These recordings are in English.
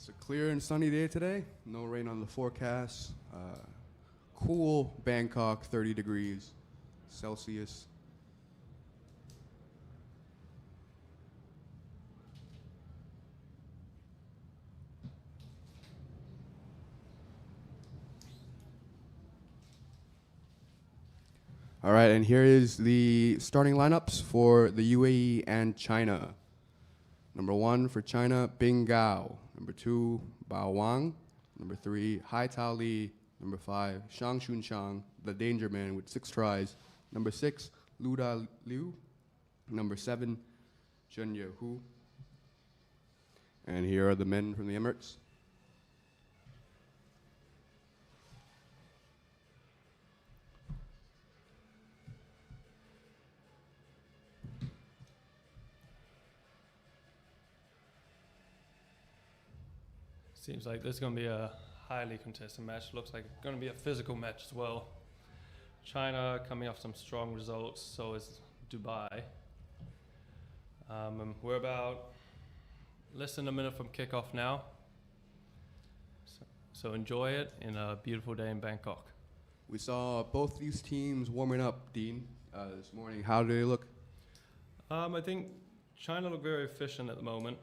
It's a clear and sunny day today. No rain on the forecast. Cool Bangkok, 30 degrees Celsius. All right, and here is the starting lineups for the UAE and China. Number 1 for China, Bing Gao. Number 2, Bao Wang. Number 3, Hai Tao Li. Number 5, Shang Chunshang, the danger man with 6 tries. Number 6, Lu Da Liu. Number 7, Chen Yehu. And here are the men from the Emirates. Seems like this is going to be a highly contested match. Looks like it's going to be a physical match as well. China coming off some strong results, so is Dubai. We're about less than a minute from kickoff now. So enjoy it in a beautiful day in Bangkok. We saw both these teams warming up, Dean, this morning. How do they look? I think China look very efficient at the moment.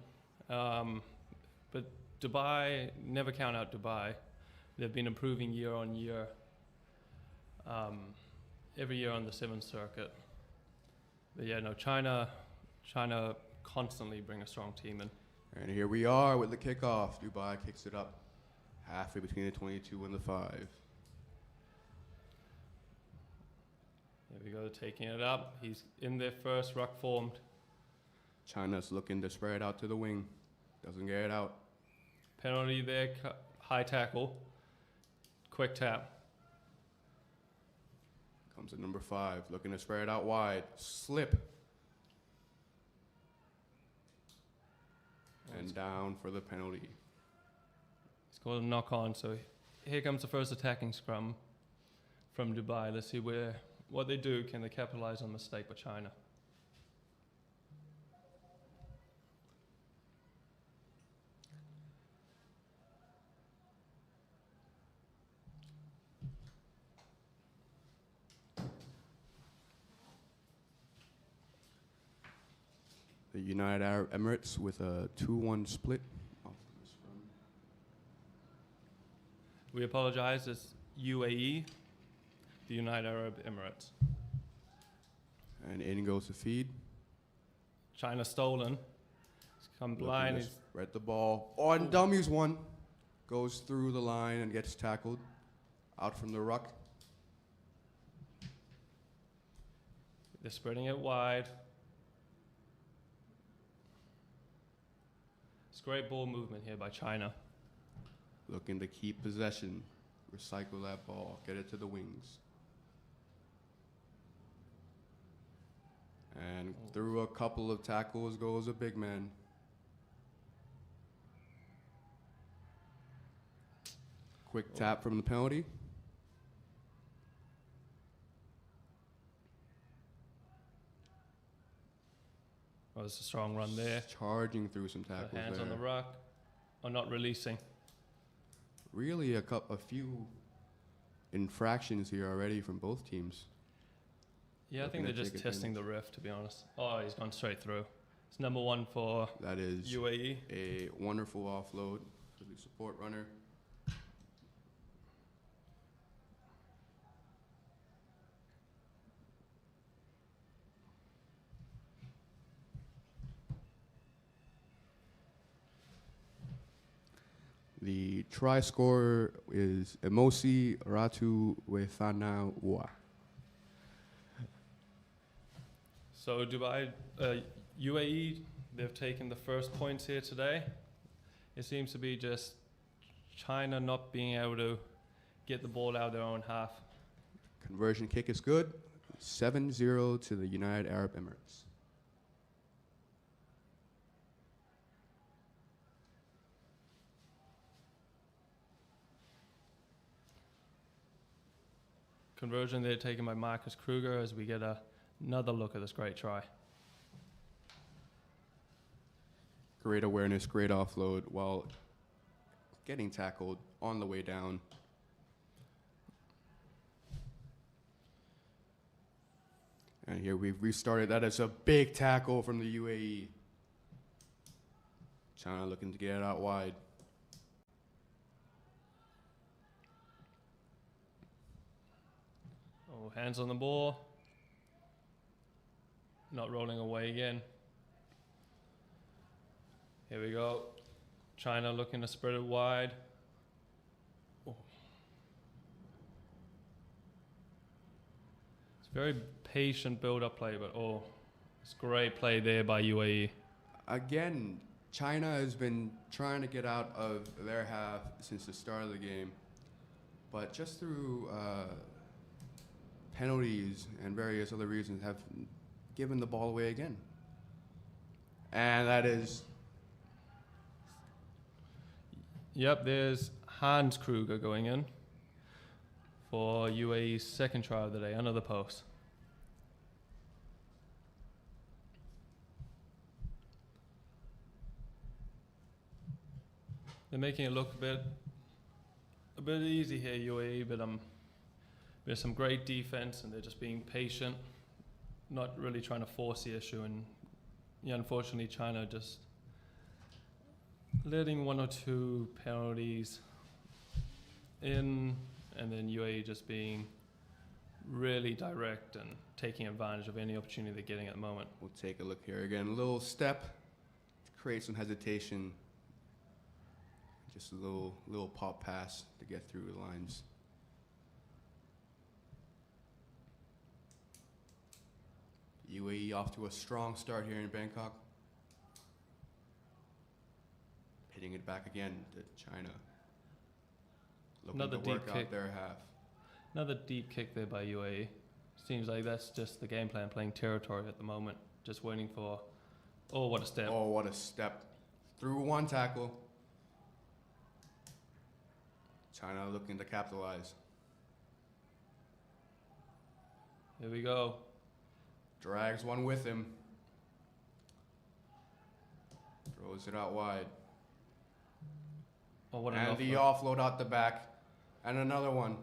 But Dubai, never count out Dubai. They've been improving year on year, every year on the 7th circuit. But yeah, no, China constantly bring a strong team in. And here we are with the kickoff. Dubai kicks it up halfway between the 22 and the 5. There we go, taking it up. He's in their first ruck formed. China's looking to spread it out to the wing. Doesn't get it out. Penalty there, high tackle, quick tap. Comes at number 5, looking to spread it out wide. Slip. And down for the penalty. It's called a knock on, so here comes the first attacking scrum from Dubai. Let's see what they do. Can they capitalize on the mistake by China? The United Arab Emirates with a 2-1 split. We apologize, it's UAE, the United Arab Emirates. And in goes the feed. China stolen. He's come blind. He's read the ball. Oh, and dummies one. Goes through the line and gets tackled. Out from the ruck. They're spreading it wide. It's great ball movement here by China. Looking to keep possession. Recycle that ball. Get it to the wings. And through a couple of tackles goes a big man. Quick tap from the penalty. Oh, it's a strong run there. Charging through some tackles Hands there. on the ruck. Or not releasing. Really a few infractions here already from both teams. Yeah, I think they're just testing the ref, to be honest. Oh, he's gone straight through. It's number 1 for that is UAE. A wonderful offload for the support runner. The try scorer is Emosi Ratu Wefanawa. So Dubai, UAE, they've taken the first points here today. It seems to be just China not being able to get the ball out of their own half. Conversion kick is good. 7-0 to the United Arab Emirates. Conversion there taken by Marcus Kruger as we get another look at this great try. Great awareness, great offload, while getting tackled on the way down. And here we've restarted. That is a big tackle from the UAE. China looking to get it out wide. Oh, hands on the ball. Not rolling away again. Here we go. China looking to spread it wide. Oh. It's very patient build-up play, but it's great play there by UAE. Again, China has been trying to get out of their half since the start of the game, but just through penalties and various other reasons have given the ball away again. And that is... Yep, there's Hans Kruger going in for UAE's second try of the day, under the post. They're making it look a bit easy here, UAE, but there's some great defense and they're just being patient, not really trying to force the issue. And yeah, unfortunately, China just letting one or two penalties in, and then UAE just being really direct and taking advantage of any opportunity they're getting at the moment. We'll take a look here again. A little step to create some hesitation. Just a little pop pass to get through the lines. UAE off to a strong start here in Bangkok. Hitting it back again to China. Looking Another to work deep out kick. their half. Another deep kick there by UAE. Seems like that's just the game plan, playing territory at the moment. Just waiting for, what a step. Oh, what a step. Through one tackle. China looking to capitalize. Here we go. Drags one with him. Throws it out wide. Oh, what an And the offload. offload out the back. And another one.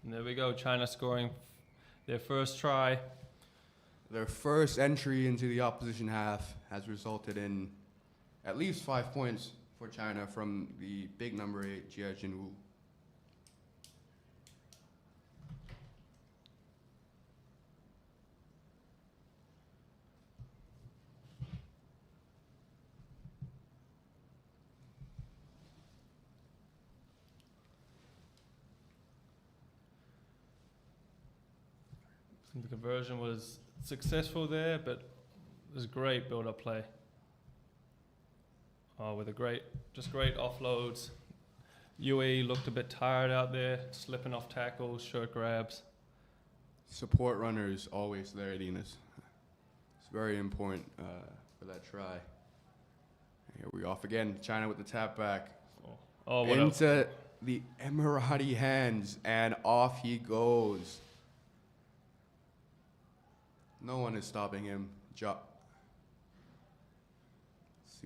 And there we go. China scoring their first try. Their first entry into the opposition half has resulted in at least 5 points for China from the big number 8, Jia Jinwu. The conversion was successful there, but it was great build-up play. With great offloads. UAE looked a bit tired out there, slipping off tackles, shirt grabs. Support runners always there, Linus. It's very important for that try. Here we off again. China with the tap back. What into the Emirati hands, and off he goes. No one is stopping him.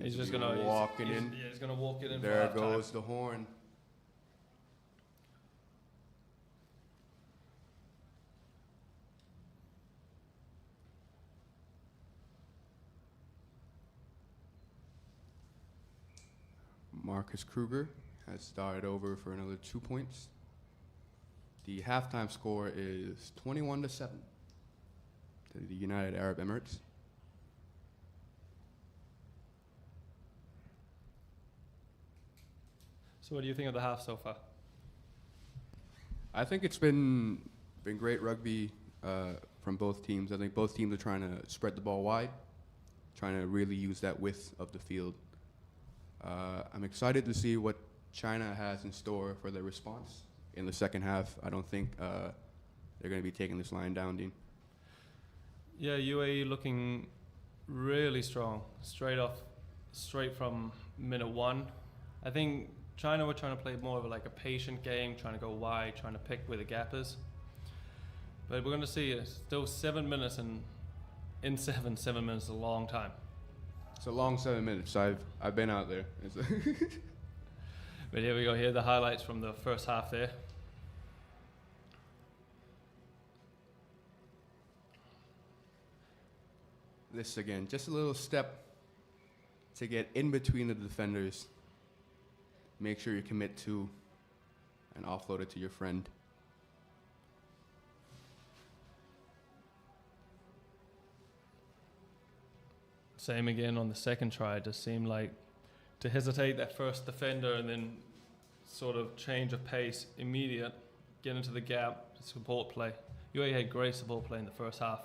He's just gonna walk it in. Yeah, he's gonna walk it in. There for goes the horn. Marcus Kruger has started over for another 2 points. The halftime score is 21-7 to the United Arab Emirates. So what do you think of the half so far? I think it's been great rugby from both teams. I think both teams are trying to spread the ball wide, trying to really use that width of the field. I'm excited to see what China has in store for their response in the second half. I don't think they're going to be taking this line down, Dean. Yeah, UAE looking really strong, straight from minute one. I think China were trying to play more of a patient game, trying to go wide, trying to pick where the gap is. But we're going to see still 7 minutes, and in 7 minutes is a long time. It's a long 7 minutes. I've been out there. But here we go. Here are the highlights from the first half there. This again, just a little step to get in between the defenders. Make sure you commit to and offload it to your friend. Same again on the second try. It just seemed like to hesitate that first defender and then sort of change of pace, immediate, get into the gap, support play. UAE had great support play in the first half.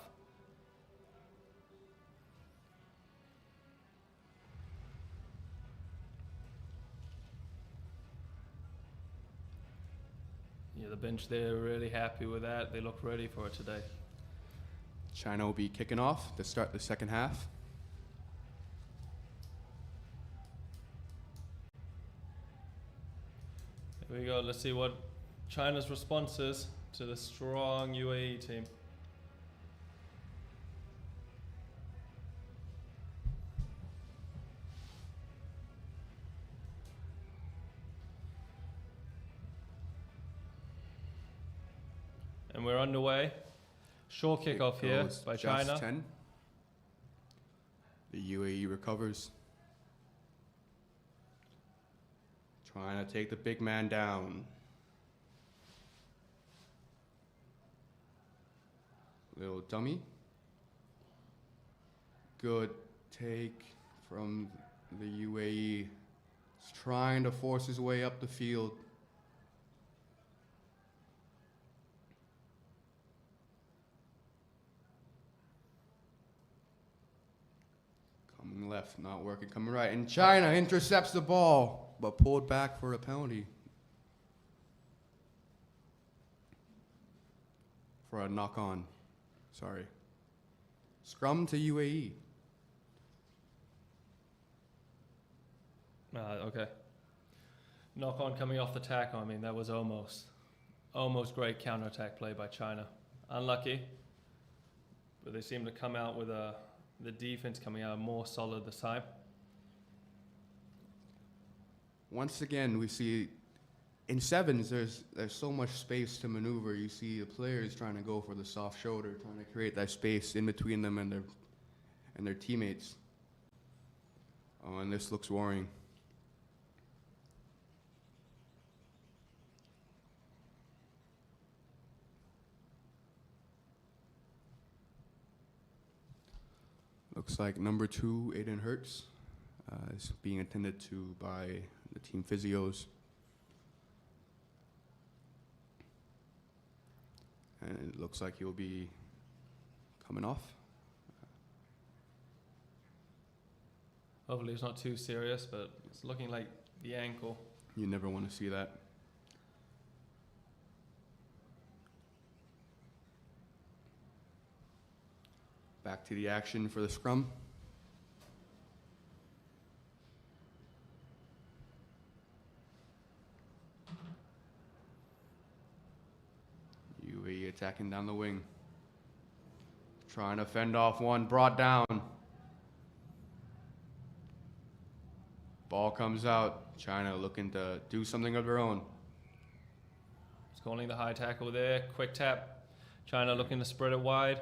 Yeah, the bench there really happy with that. They look ready for it today. China will be kicking off to start the second half. Here we go. Let's see what China's response is to the strong UAE team. And we're underway. Short kickoff here by China. 10. The UAE recovers. Trying to take the big man down. Little dummy. Good take from the UAE. He's trying to force his way up the field. Coming left, not working. Coming right. And China intercepts the ball, but pulled back for a penalty. For a knock on. Sorry. Scrum to UAE. Okay. Knock on coming off the tackle. I mean, that was almost great counter-attack play by China. Unlucky, but they seem to come out with the defense coming out more solid this time. Once again, we see in sevens, there's so much space to maneuver. You see the players trying to go for the soft shoulder, trying to create that space in between them and their teammates. Oh, and this looks worrying. Looks like number 2, Aiden Hertz, is being attended to by the team physios. And it looks like he'll be coming off. Hopefully it's not too serious, but it's looking like the ankle. You never want to see that. Back to the action for the scrum. UAE attacking down the wing. Trying to fend off one, brought down. Ball comes out. China looking to do something of their own. It's calling the high tackle there. Quick tap. China looking to spread it wide.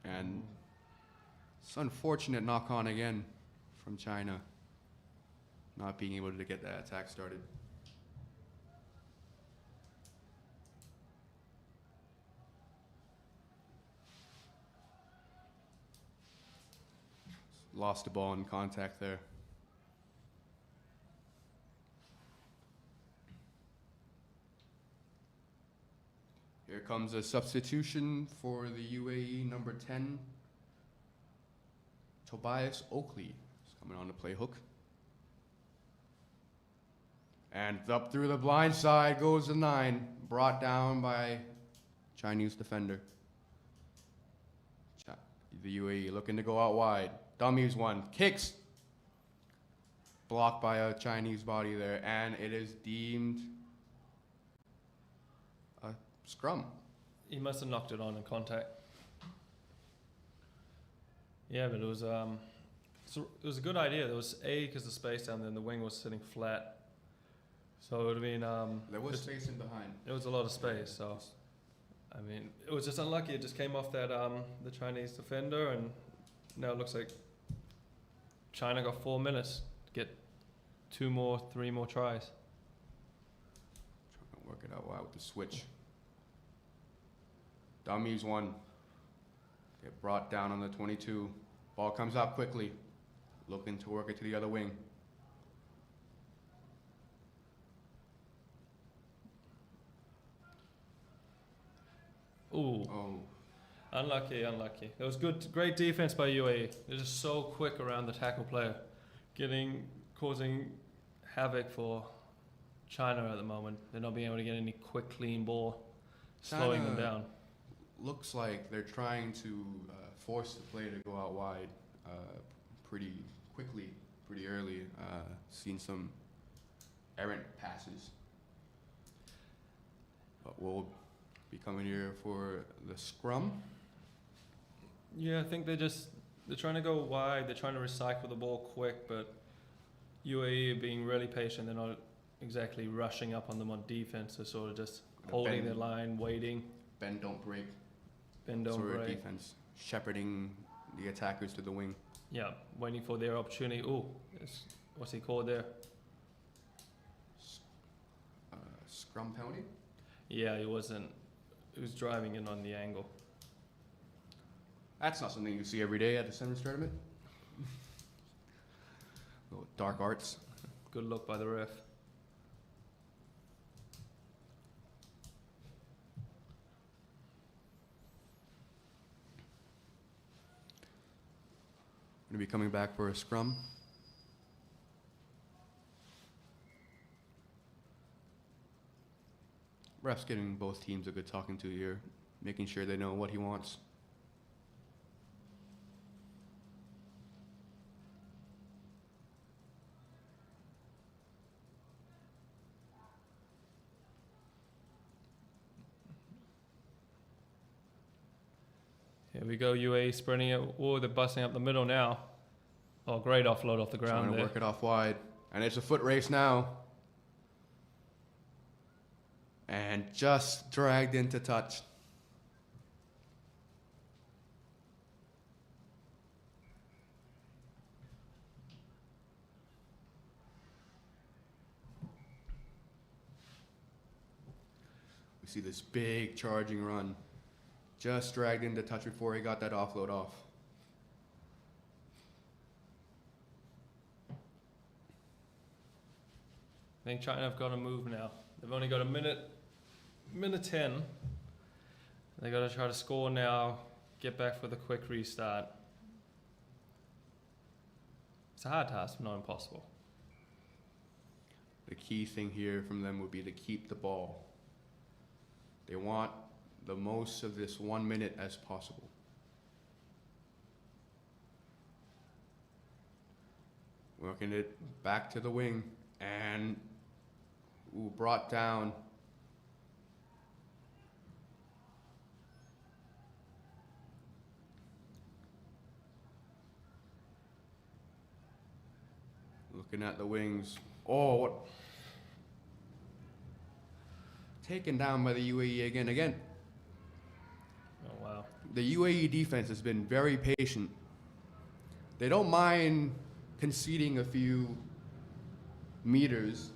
And it's unfortunate knock on again from China, not being able to get that attack started. Lost the ball in contact there. Here comes a substitution for the UAE, number 10. Tobias Oakley is coming on to play hook. And up through the blind side goes the 9, brought down by Chinese defender. The UAE looking to go out wide. Dummies one, kicks. Blocked by a Chinese body there, and it is deemed a scrum. He must have knocked it on in contact. Yeah, but it was so it was a good idea. There was because the space down there and the wing was sitting flat, so it would have been There was space in behind. It was a lot of space. So I mean, it was just unlucky. It just came off that the Chinese defender, and now it looks like China got 4 minutes to get 3 more tries. Trying to work it out with the switch. Dummies one. Get brought down on the 22. Ball comes out quickly. Looking to work it to the other wing. Ooh. Oh. Unlucky. It was great defense by UAE. They're just so quick around the tackle player, causing havoc for China at the moment. They're not being able to get any quick, clean ball, slowing them down. Looks like they're trying to force the play to go out wide pretty quickly, pretty early. Seen some errant passes. But we'll be coming here for the scrum. Yeah, I think they're trying to go wide. They're trying to recycle the ball quick, but UAE are being really patient. They're not exactly rushing up on them on defense. They're sort of just holding their line, waiting. Bend, don't break. Bend, don't sort of break. Defense, shepherding the attackers to the wing. Yeah, waiting for their opportunity. Ooh, what's he called there? Scrum penalty? Yeah, he wasn't. He was driving in on the angle. That's not something you see every day at the Sevens tournament. Little dark arts. Good look by the ref. Going to be coming back for a scrum. Ref's giving both teams a good talking to here, making sure they know what he wants. Here we go, UAE sprinting it. Oh, they're busting up the middle now. Oh, great offload off the ground Trying to there. work it off wide. And it's a foot race now. And just dragged into touch. We see this big charging run. Just dragged into touch before he got that offload off. I think China have got to move now. They've only got a minute 10. They got to try to score now, get back for the quick restart. It's a hard task, but not impossible. The key thing here from them would be to keep the ball. They want the most of this 1 minute as possible. Working it back to the wing and brought down. Looking at the wings. Oh, what? Taken down by the UAE again. Oh, wow. The UAE defense has been very patient. They don't mind conceding a few meters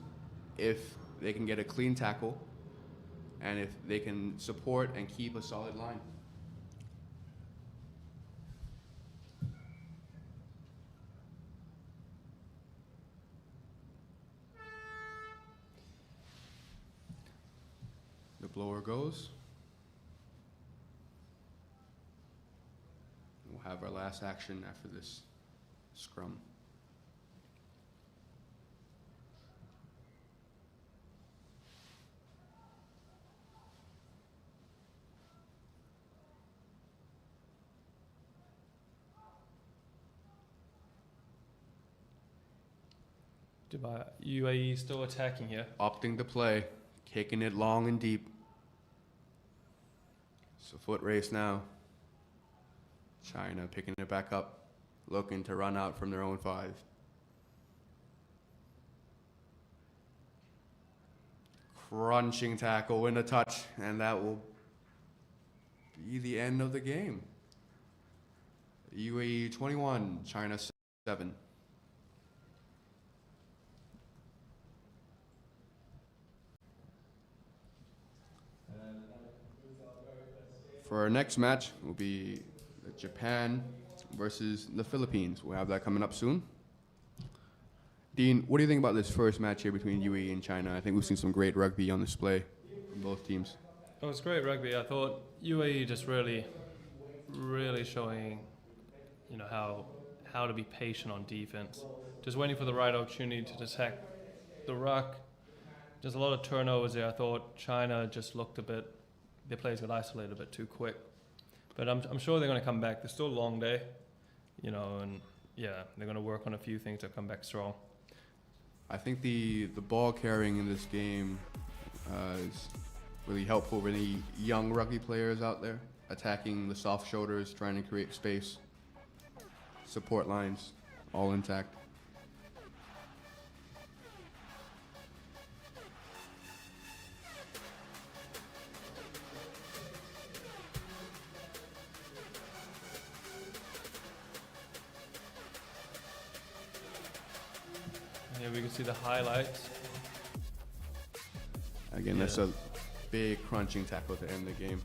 if they can get a clean tackle and if they can support and keep a solid line. The blower goes. We'll have our last action after this scrum. Dubai, UAE still attacking here. Opting to play, kicking it long and deep. It's a foot race now. China picking it back up, looking to run out from their own 5. Crunching tackle in a touch, and that will be the end of the game. UAE 21, China 7. For our next match will be Japan versus the Philippines. We'll have that coming up soon. Dean, what do you think about this first match here between UAE and China? I think we've seen some great rugby on display from both teams. Oh, it's great rugby. I thought UAE just really showing, how to be patient on defense. Just waiting for the right opportunity to attack the ruck. There's a lot of turnovers there. I thought China just looked their players got isolated a bit too quick. But I'm sure they're going to come back. There's still a long day, and yeah, they're going to work on a few things to come back strong. I think the ball carrying in this game is really helpful for any young rugby players out there, attacking the soft shoulders, trying to create space, support lines, all intact. Here we can see the highlights. Again, that's a big crunching tackle to end the game.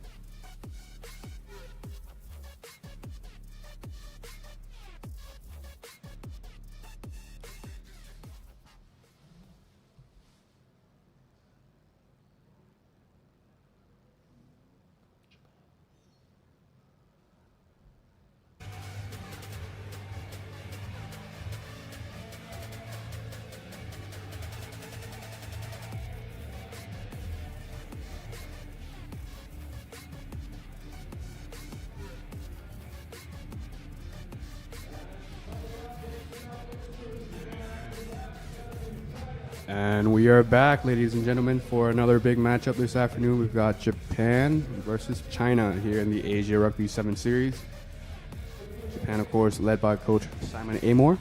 And we are back, ladies and gentlemen, for another big matchup this afternoon. We've got Japan versus China here in the Asia Rugby 7 Series. Japan, of course, led by Coach Simon Amor,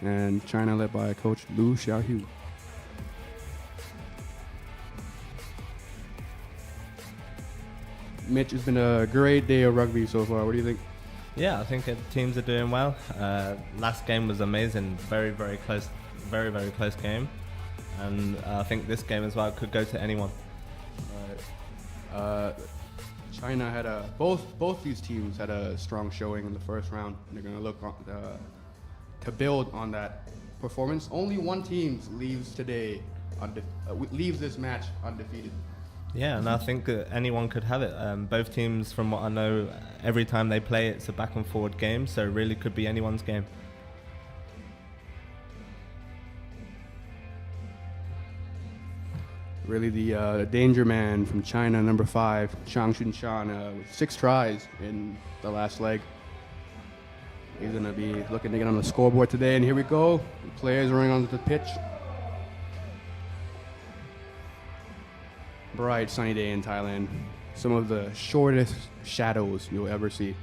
and China led by Coach Lu Xiaohu. Mitch, it's been a great day of rugby so far. What do you think? Yeah, I think the teams are doing well. Last game was amazing, very, very close game. And I think this game as well could go to anyone. China had both these teams had a strong showing in the first round. They're going to look to build on that performance. Only one team leaves this match undefeated. Yeah, and I think anyone could have it. Both teams, from what I know, every time they play, it's a back and forward game, so it really could be anyone's game. Really the danger man from China, number 5, Chang Xunshan, with 6 tries in the last leg. He's going to be looking to get on the scoreboard today, and here we go. The players running onto the pitch. Bright sunny day in Thailand. Some of the shortest shadows you'll ever see.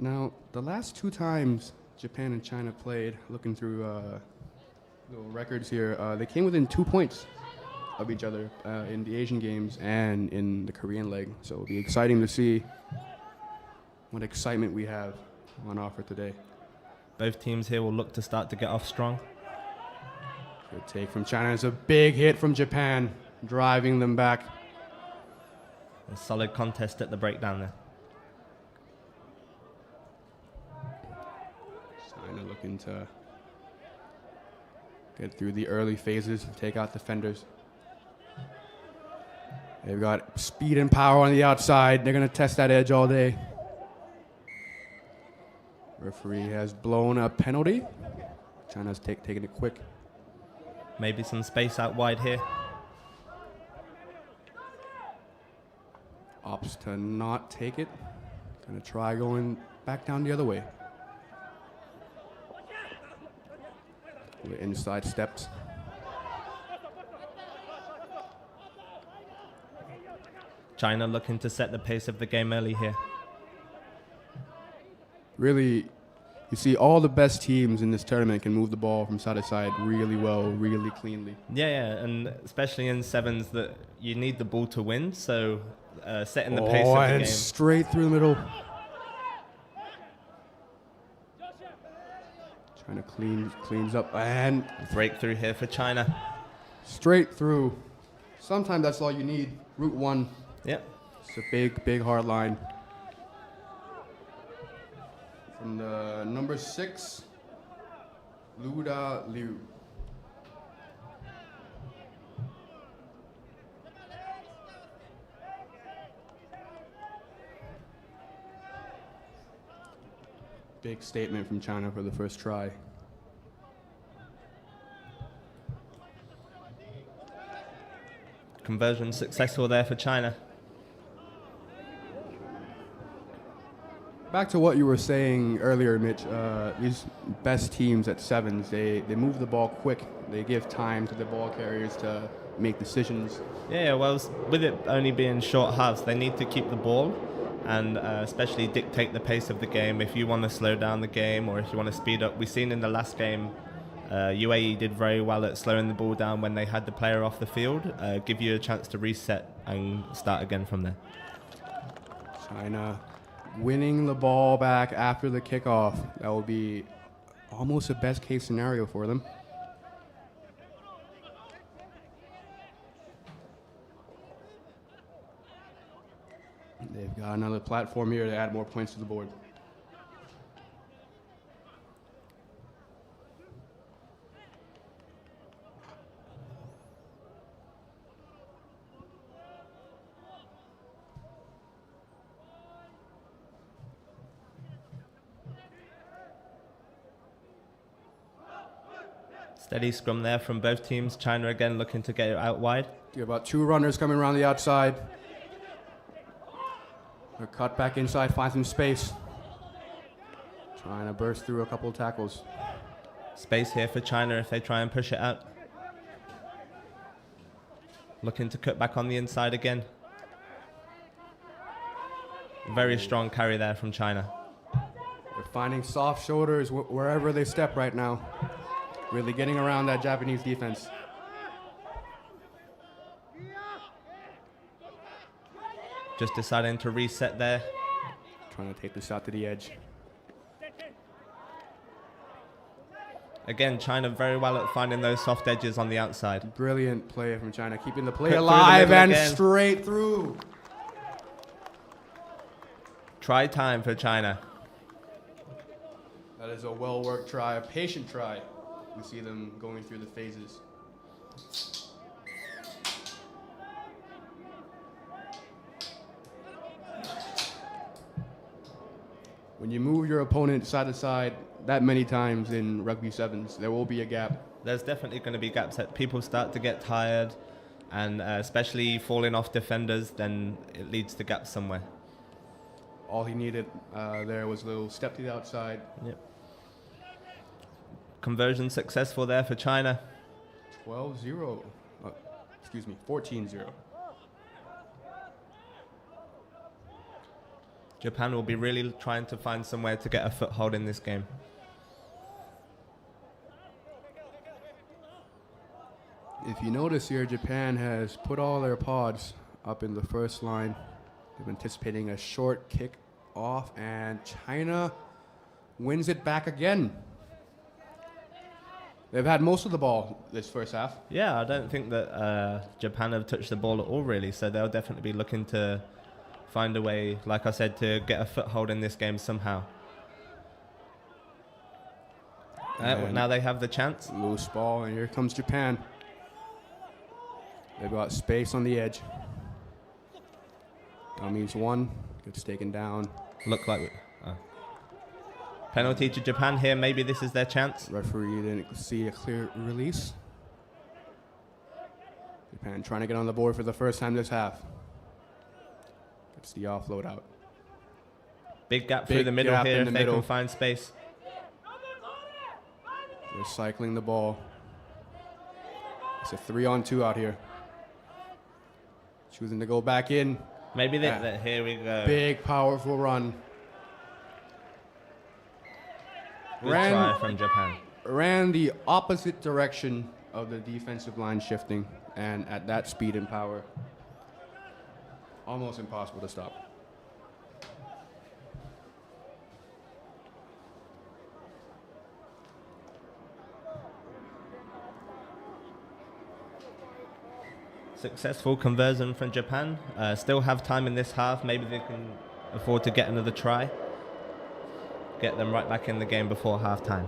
Now, the last 2 times Japan and China played, looking through little records here, they came within 2 points of each other in the Asian games and in the Korean leg. So it'll be exciting to see what excitement we have on offer today. Both teams here will look to start to get off strong. Good take from China. It's a big hit from Japan, driving them back. A solid contest at the breakdown there. China looking to get through the early phases and take out defenders. They've got speed and power on the outside. They're going to test that edge all day. Referee has blown a penalty. China's taking it quick. Maybe some space out wide here. Opts to not take it. Gonna try going back down the other way. The inside steps. China looking to set the pace of the game early here. Really, you see all the best teams in this tournament can move the ball from side to side really well, really cleanly. Yeah, and especially in sevens that you need the ball to win, so setting the pace of the and game. Straight through the middle. China cleans up and Breakthrough here for China. straight through. Sometimes that's all you need. Route 1. Yep. It's a big hard line. From the number 6, Luda Liu. Big statement from China for the first try. Conversion successful there for China. Back to what you were saying earlier, Mitch. These best teams at sevens, they move the ball quick. They give time to the ball carriers to make decisions. Yeah, well, with it only being short halves, they need to keep the ball and especially dictate the pace of the game. If you want to slow down the game or if you want to speed up, we've seen in the last game, UAE did very well at slowing the ball down when they had the player off the field, give you a chance to reset and start again from there. China winning the ball back after the kickoff. That will be almost a best case scenario for them. They've got another platform here to add more points to the board. Steady scrum there from both teams. China again looking to get it out wide. You have about 2 runners coming around the outside. A cut back inside, find some space. Trying to burst through a couple of tackles. Space here for China if they try and push it out. Looking to cut back on the inside again. Very strong carry there from China. They're finding soft shoulders wherever they step right now. Really getting around that Japanese defense. Just deciding to reset there. Trying to take this out to the edge. Again, China very well at finding those soft edges on the outside. Brilliant play from China, keeping the play Cut through the alive middle and again. straight through. Try time for China. That is a well-worked try, a patient try. We see them going through the phases. When you move your opponent side to side that many times in rugby sevens, there will be a gap. There's definitely going to be gaps that people start to get tired, and especially falling off defenders, then it leads to gaps somewhere. All he needed there was a little step to the outside. Yep. Conversion successful there for China. 12-0. 14-0. Japan will be really trying to find somewhere to get a foothold in this game. If you notice here, Japan has put all their pods up in the first line. They're anticipating a short kick off, and China wins it back again. They've had most of the ball this first half. Yeah, I don't think that Japan have touched the ball at all, really, so they'll definitely be looking to find a way, like I said, to get a foothold in this game somehow. Now they have the chance. Loose ball, and here comes Japan. They've got space on the edge. Dummies 1. Gets taken down. Look like penalty to Japan here. Maybe this is their chance. Referee didn't see a clear release. Japan trying to get on the board for the first time this half. Gets the offload out. Big gap through the middle here if they can find space. They're cycling the ball. It's a 3-on-2 out here. Choosing to go back in. Maybe here we go. Big, powerful run. Good try from Japan. Ran the opposite direction of the defensive line shifting, and at that speed and power, almost impossible to stop. Successful conversion from Japan. Still have time in this half. Maybe they can afford to get another try. Get them right back in the game before halftime.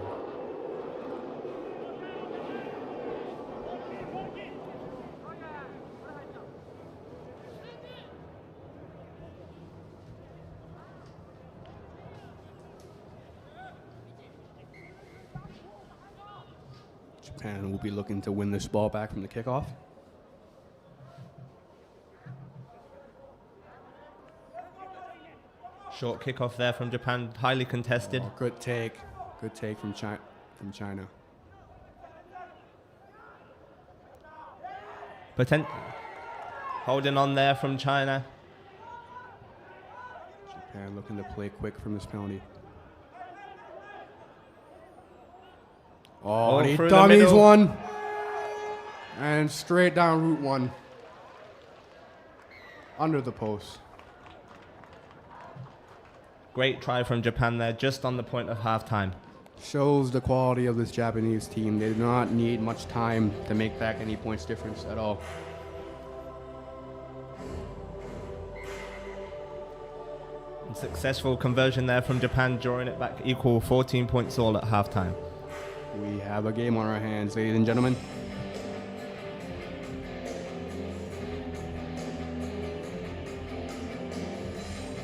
Japan will be looking to win this ball back from the kickoff. Short kickoff there from Japan, highly contested. Oh, good take from China. Holding on there from China. Japan looking to play quick from this penalty. Oh, and he dummies 1. And straight down route 1. Under the post. Great try from Japan there, just on the point of halftime. Shows the quality of this Japanese team. They do not need much time to make back any points difference at all. And successful conversion there from Japan, drawing it back equal 14 points all at halftime. We have a game on our hands, ladies and gentlemen.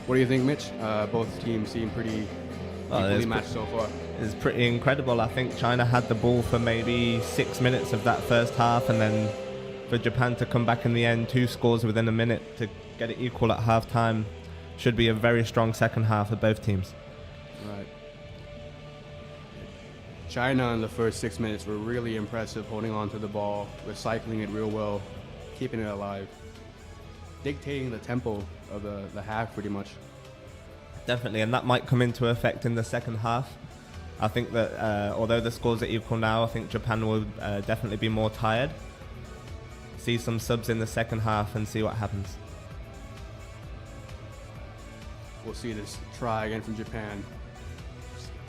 What do you think, Mitch? Both teams seem pretty equally matched so far. It's pretty incredible. I think China had the ball for maybe 6 minutes of that first half, and then for Japan to come back in the end, 2 scores within a minute to get it equal at halftime should be a very strong second half of both teams. Right. China in the first 6 minutes were really impressive, holding on to the ball, recycling it real well, keeping it alive, dictating the tempo of the half pretty much. Definitely, and that might come into effect in the second half. I think that although the scores are equal now, I think Japan will definitely be more tired. See some subs in the second half and see what happens. We'll see this try again from Japan.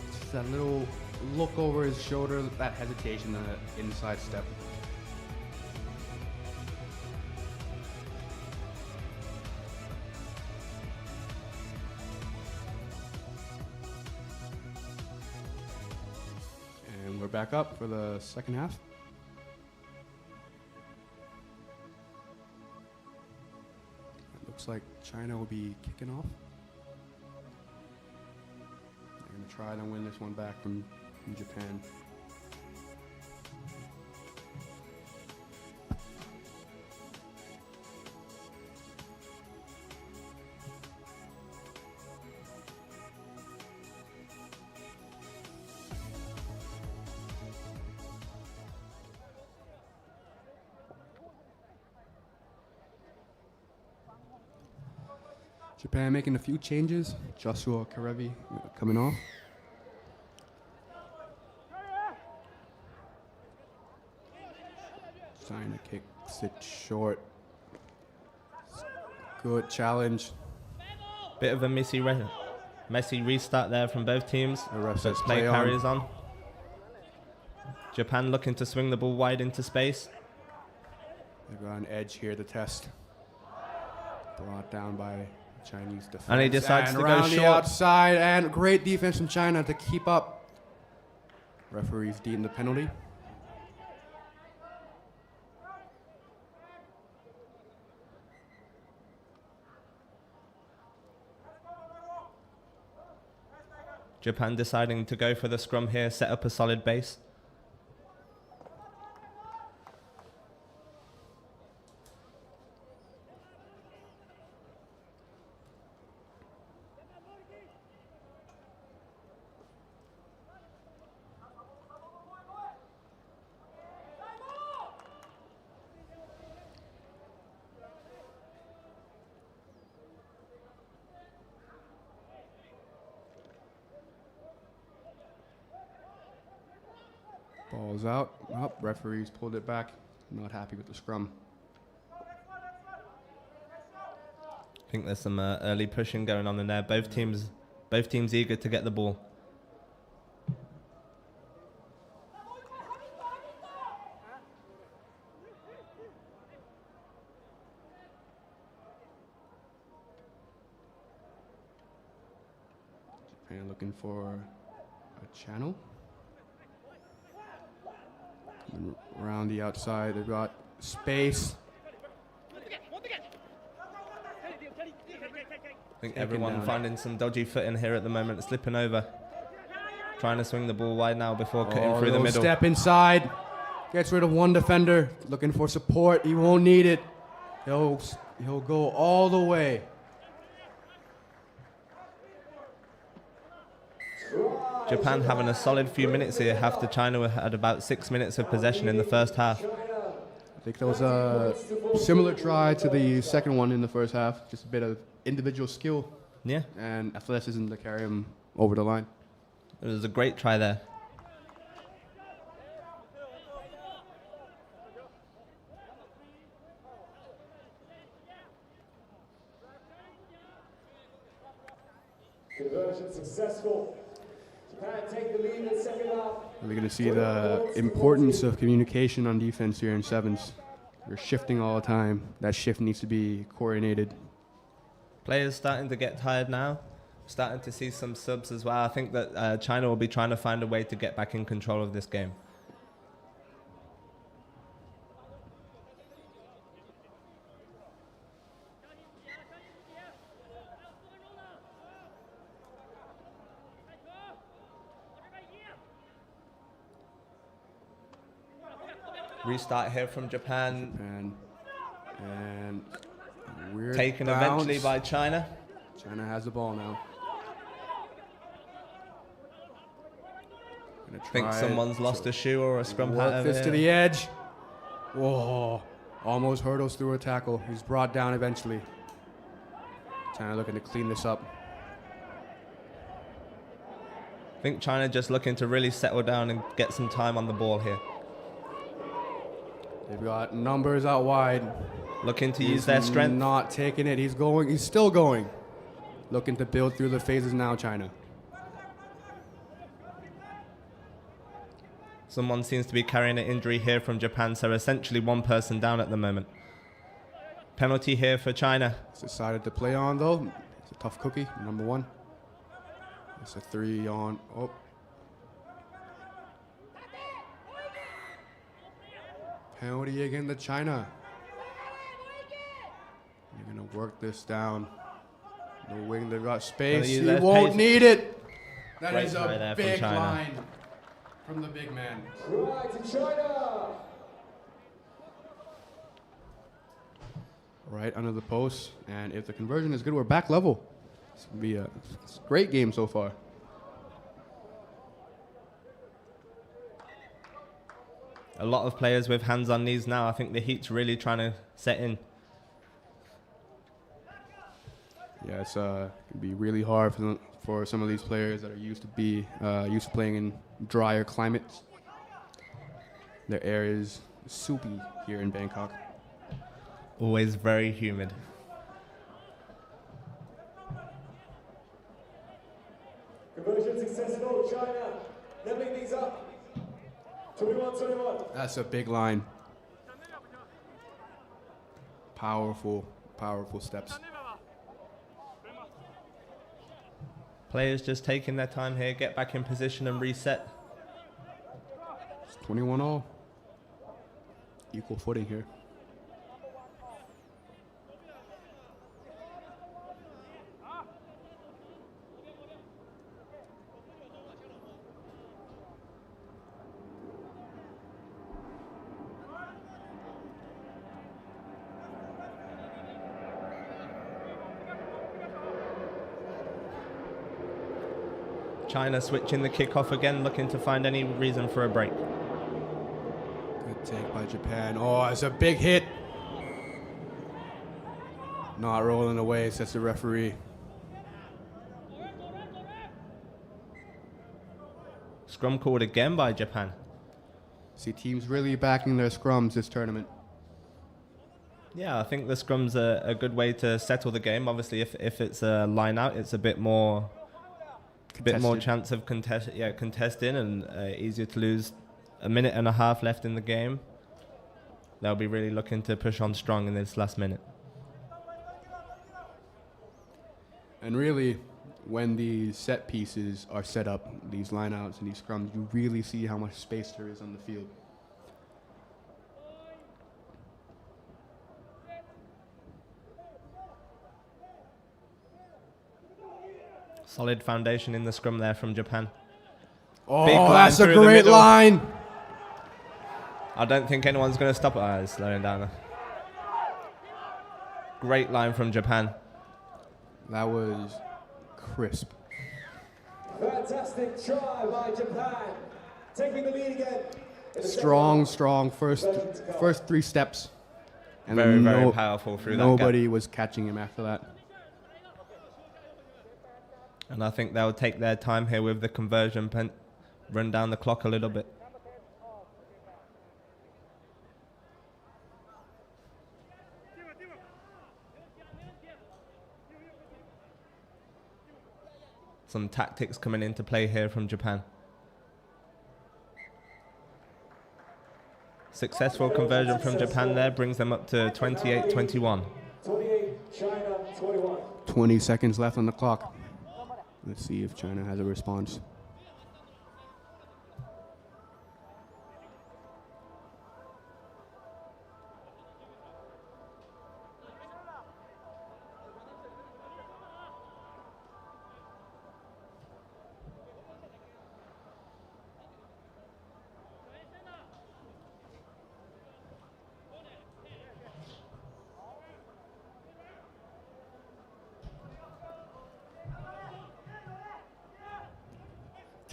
Just that little look over his shoulder, that hesitation, the inside step. And we're back up for the second half. It looks like China will be kicking off. They're going to try to win this one back from Japan. Japan making a few changes. Joshua Karevi coming off. China kicks it short. Good challenge. Bit of a messy restart there from both teams. The ref But says play play carries on. Japan looking to swing the ball wide into space. They've got an edge here to test. Brought down by Chinese defense. And he decides to go around the short. outside, and great defense from China to keep up. Referees deem the penalty. Japan deciding to go for the scrum here, set up a solid base. Ball's out. Oh, referees pulled it back. Not happy with the scrum. I think there's some early pushing going on in there. Both teams eager to get the ball. Japan looking for a channel. And around the outside, they've got space. I think everyone finding some dodgy footing here at the moment, slipping over. Trying to swing the ball wide now before cutting through the middle. Step inside. Gets rid of one defender. Looking for support. He won't need it. He'll go all the way. Japan having a solid few minutes here after China had about 6 minutes of possession in the first half. I think that was a similar try to the second one in the first half. Just a bit of individual skill and athleticism to carry him over the line. It was a great try there. Conversion successful. Japan take the lead in the second half. We're going to see the importance of communication on defense here in sevens. You're shifting all the time. That shift needs to be coordinated. Players starting to get tired now. Starting to see some subs as well. I think that China will be trying to find a way to get back in control of this game. Restart here from Japan. And weird taken bounce. Eventually by China. China has the ball now. I think someone's lost a shoe or a scrum hat over this here. to the edge. Whoa. Almost hurdles through a tackle. He's brought down eventually. China looking to clean this up. I think China just looking to really settle down and get some time on the ball here. They've got numbers out wide. Looking to use their strength. Not taking it. He's going. He's still going. Looking to build through the phases now, China. Someone seems to be carrying an injury here from Japan, so essentially one person down at the moment. Penalty here for China. It's decided to play on, though. It's a tough cookie, number one. It's a 3 on. Oh. Penalty again to China. You're going to work this down. The wing, they've got space. He won't need it. That is a big line from the big man. Right to China. Right under the post. And if the conversion is good, we're back level. It's going to be a great game so far. A lot of players with hands on knees now. I think the heat's really trying to set in. Yeah, it's gonna be really hard for some of these players that are used to playing in drier climates. Their air is soupy here in Bangkok. Always very humid. Conversion successful. China leveling these up. 21-21. That's a big line. Powerful, powerful steps. Players just taking their time here, get back in position and reset. It's 21 all. Equal footing here. China switching the kickoff again, looking to find any reason for a break. Good take by Japan. Oh, it's a big hit. Not rolling away, says the referee. Scrum called again by Japan. See, teams really backing their scrums this tournament. Yeah, I think the scrum's a good way to settle the game. Obviously, if it's a line out, it's a bit more chance of contesting and easier to lose. A minute and a half left in the game. They'll be really looking to push on strong in this last minute. And really, when these set pieces are set up, these lineouts and these scrums, you really see how much space there is on the field. Solid foundation in the scrum there from Japan. Oh, Big line that's a through the great middle. line. I don't think anyone's going to stop it. It's slowing down. Great line from Japan. That was crisp. Fantastic try by Japan. Taking the lead again. Strong first 3 steps. And Very, then very powerful through that gap. nobody was catching him after that. And I think they'll take their time here with the conversion, run down the clock a little bit. Some tactics coming into play here from Japan. Successful conversion from Japan there brings them up to 28-21. 28, China, 21. 20 seconds left on the clock. Let's see if China has a response.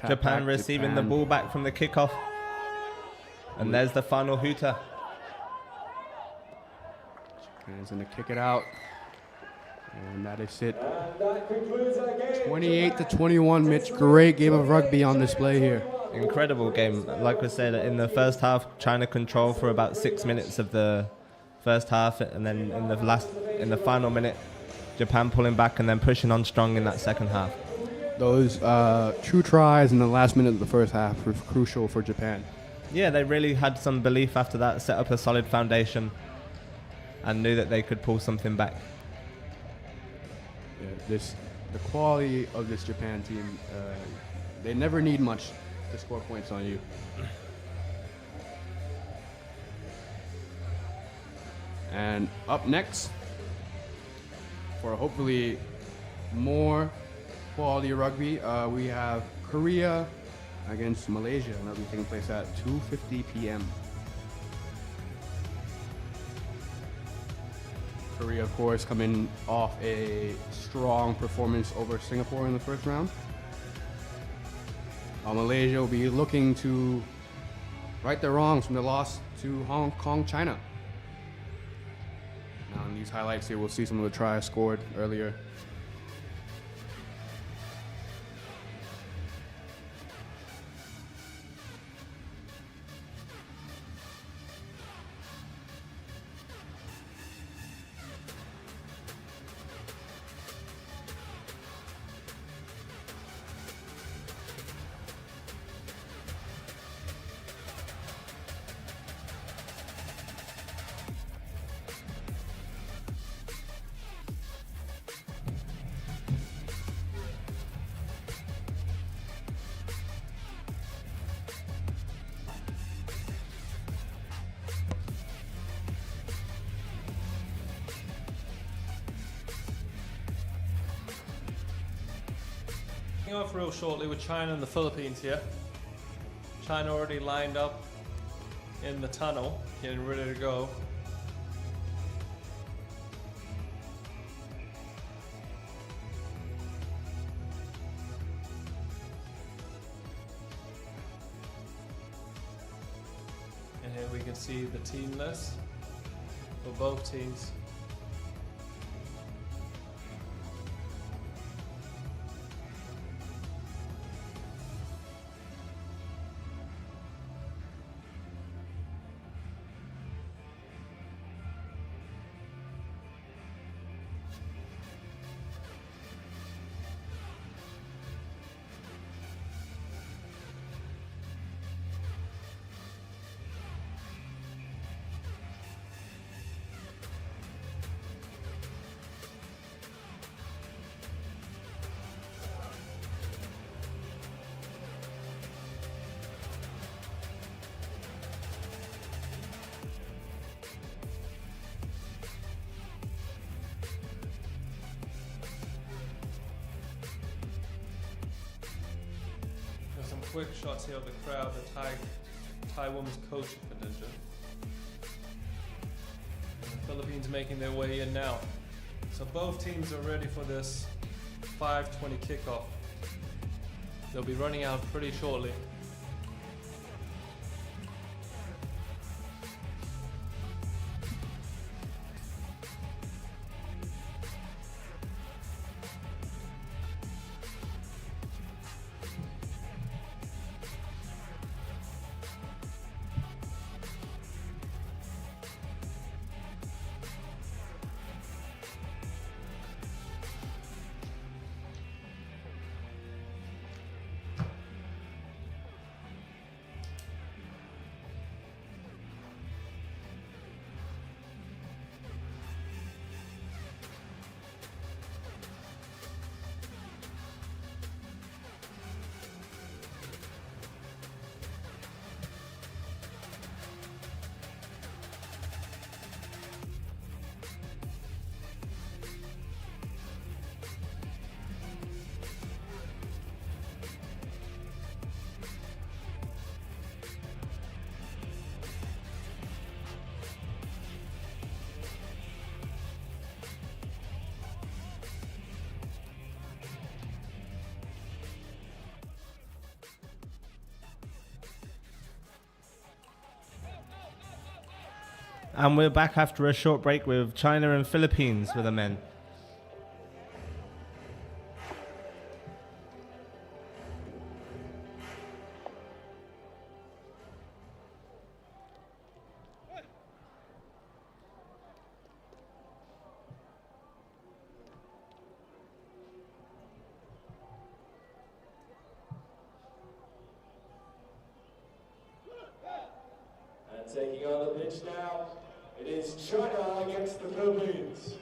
Japan receiving the ball back from the kickoff. And there's the final hooter. Japan's going to kick it out. And that is it. And that concludes our game. 28-21, Mitch. Great game of rugby on display here. Incredible game. Like I said, in the first half, China control for about 6 minutes of the first half. And then in the final minute, Japan pulling back and then pushing on strong in that second half. Those 2 tries in the last minute of the first half were crucial for Japan. Yeah, they really had some belief after that, set up a solid foundation and knew that they could pull something back. Yeah, the quality of this Japan team, they never need much to score points on you. And up next, for hopefully more quality rugby, we have Korea against Malaysia, and that'll be taking place at 2:50 p.m. Korea, of course, coming off a strong performance over Singapore in the first round. Malaysia will be looking to right their wrongs from the loss to Hong Kong, China. Now in these highlights here, we'll see some of the tries scored earlier. Off real shortly with China and the Philippines here. China already lined up in the tunnel, getting ready to go. we can see the team list for both teams. There's some quick shots here of the crowd, the Thai women's coaching contingent. And the Philippines making their way in now. So both teams are ready for this 5:20 kickoff. They'll be running out pretty shortly. And we're back after a short break with China and Philippines with the men. And taking on the pitch now, it is China against the Philippines.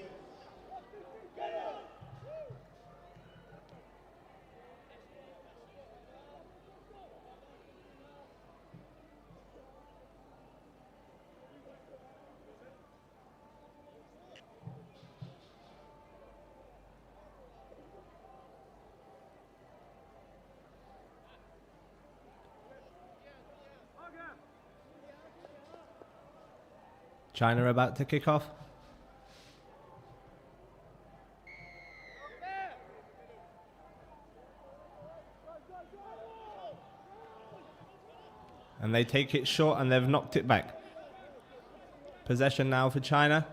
China about to kick off. And they take it short and they've knocked it back. Possession now for China.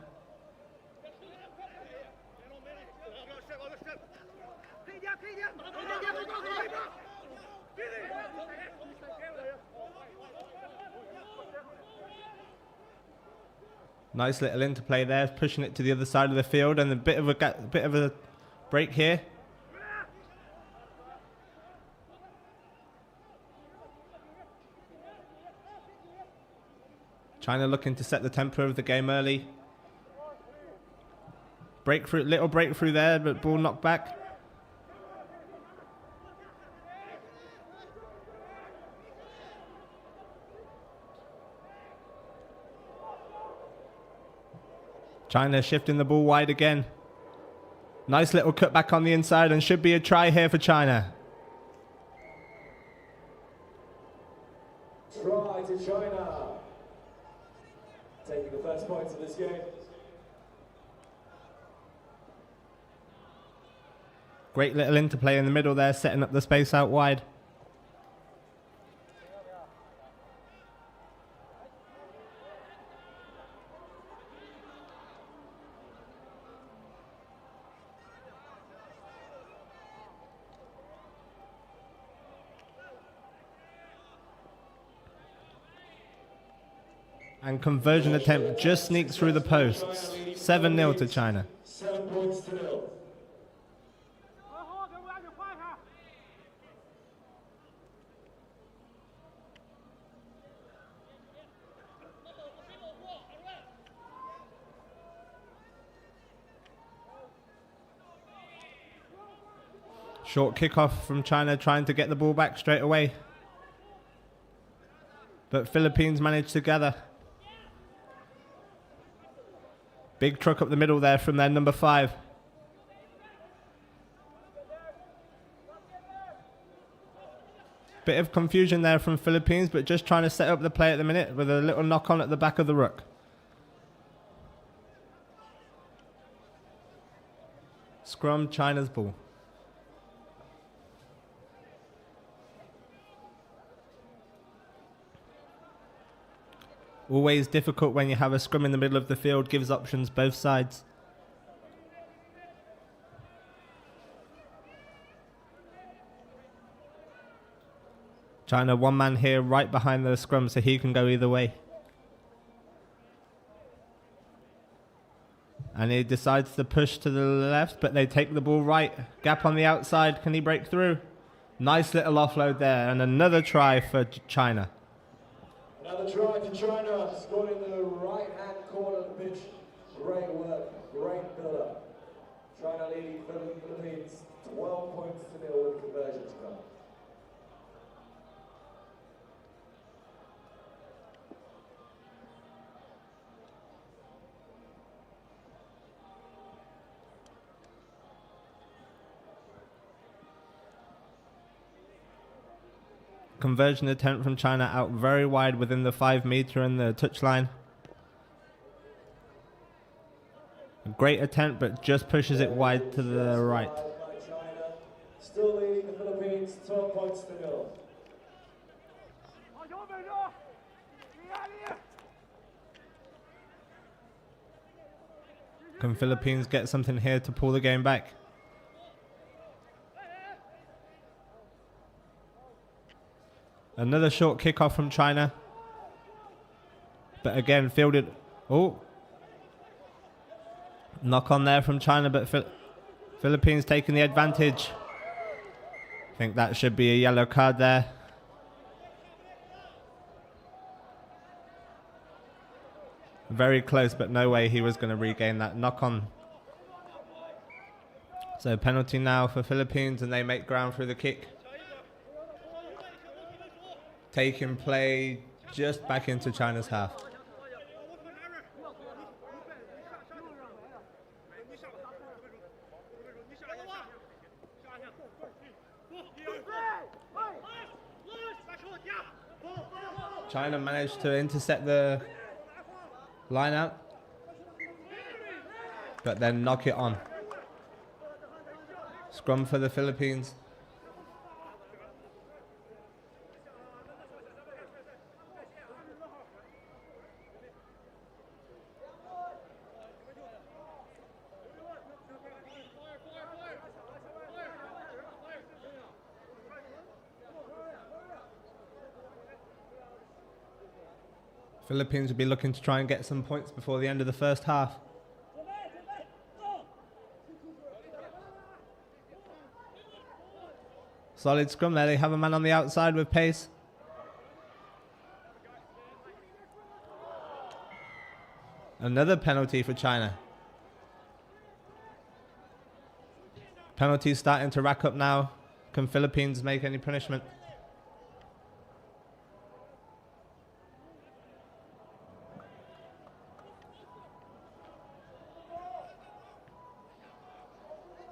Nice little interplay there, pushing it to the other side of the field, and a bit of a break here. China looking to set the tempo of the game early. Breakthrough, little breakthrough there, but ball knocked back. China shifting the ball wide again. Nice little cut back on the inside, and should be a try here for China. Try to China. Taking the first points of this game. Great little interplay in the middle there, setting up the space out wide. And conversion attempt just sneaks through the posts. 7-0 to China. 7 points to 0. Short kickoff from China, trying to get the ball back straight away. But Philippines managed to gather. Big truck up the middle there from their number 5. Bit of confusion there from Philippines, but just trying to set up the play at the minute with a little knock on at the back of the ruck. Scrum, China's ball. Always difficult when you have a scrum in the middle of the field, gives options both sides. China, one man here right behind the scrum, so he can go either way. And he decides to push to the left, but they take the ball right. Gap on the outside, can he break through? Nice little offload there, and another try for China. Another try to China, scored in the right-hand corner of the pitch. Great work, great build-up. China leading Philippines 12 points to 0 with conversion to come. Conversion attempt from China out very wide within the 5 meter and the touchline. A great attempt, but just pushes it wide to the right. China still leading the Philippines 12 points to 0. Can Philippines get something here to pull the game back? Another short kickoff from China. But again, fielded. Oh. Knock on there from China, but Philippines taking the advantage. I think that should be a yellow card there. Very close, but no way he was going to regain that knock on. So penalty now for Philippines, and they make ground through the kick. Taking play just back into China's half. China managed to intercept the line out, but then knock it on. Scrum for the Philippines. Philippines will be looking to try and get some points before the end of the first half. Solid scrum there. They have a man on the outside with pace. Another penalty for China. Penalties starting to rack up now. Can Philippines make any punishment?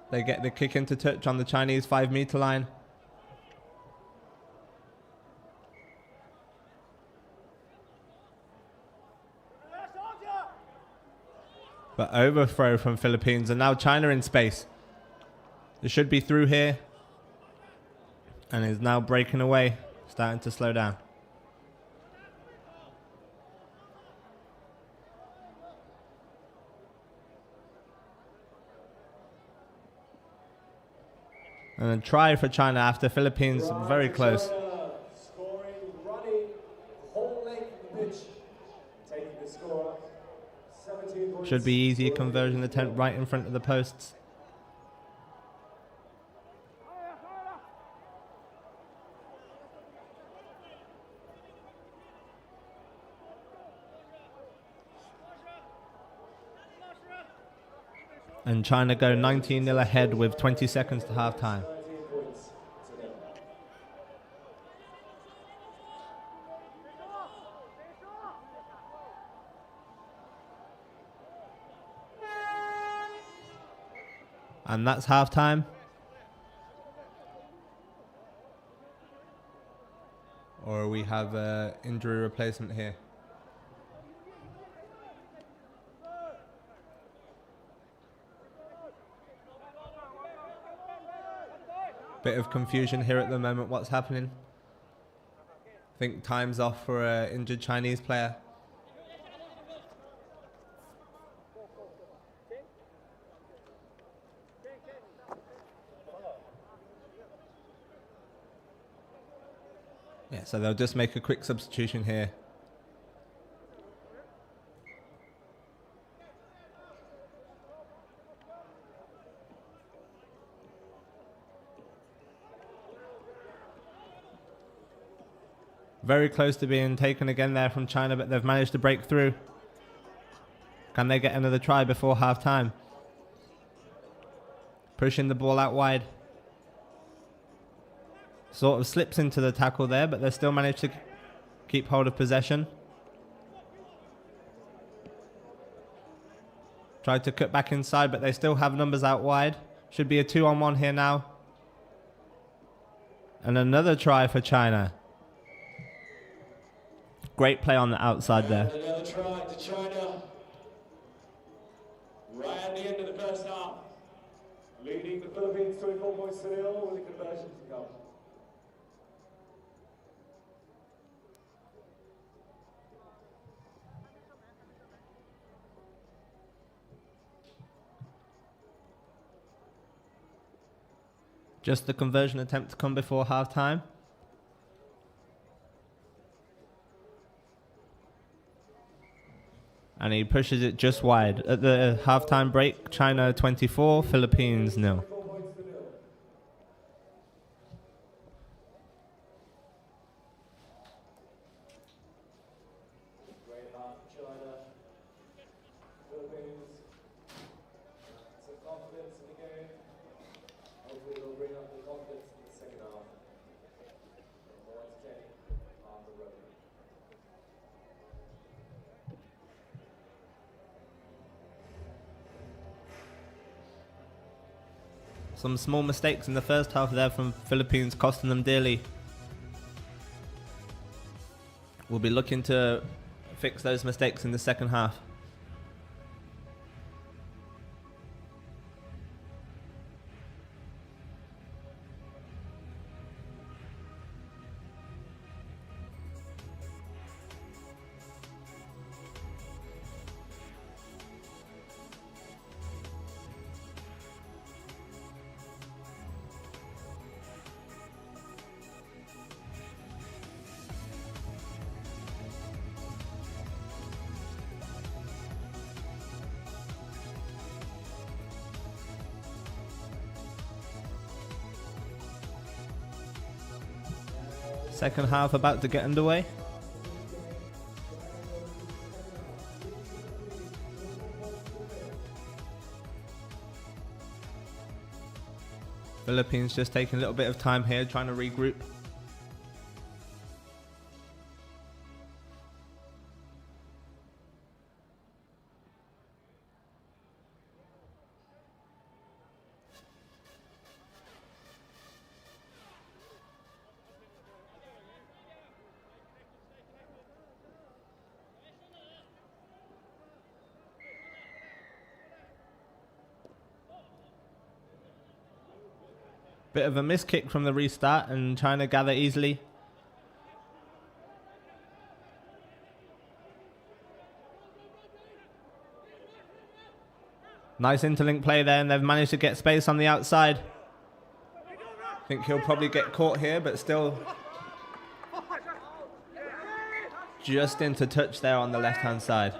They get the kick into touch on the Chinese 5 meter line. But overthrow from Philippines, and now China in space. It should be through here. And is now breaking away, starting to slow down. And a try for China after Philippines very close. China, scoring, running, whole length of the pitch, taking Should be easy conversion attempt right in front of the posts. And China go 19-0 ahead with 20 seconds to half time. 19 points to nil. And that's half time. Or we have injury replacement here. Bit of confusion here at the moment. What's happening? I think time's off for an injured Chinese player. Yeah, so they'll just make a quick substitution here. Very close to being taken again there from China, but they've managed to break through. Can they get another try before half time? Pushing the ball out wide. Sort of slips into the tackle there, but they still managed to keep hold of possession. Tried to cut back inside, but they still have numbers out wide. Should be a 2-on-1 here now. And another try for China. Great play on the outside there. And another try to China. Right at the end of the first half. Leading the Philippines 24 points to nil with a conversion to come. Just the conversion attempt to come before half time. And he pushes it just wide. At the halftime break, China 24, Philippines 0. 4 points to nil. Great half for China. Philippines. Some confidence in the game. Hopefully they'll bring up the confidence in the second half. More entertaining half of rugby. Some small mistakes in the first half there from Philippines costing them dearly. We'll be looking to fix those mistakes in the second half. Second half about to get underway. Philippines just taking a little bit of time here, trying to regroup. Bit of a miss kick from the restart and trying to gather easily. Nice interlink play there, and they've managed to get space on the outside. I think he'll probably get caught here, but still just into touch there on the left-hand side.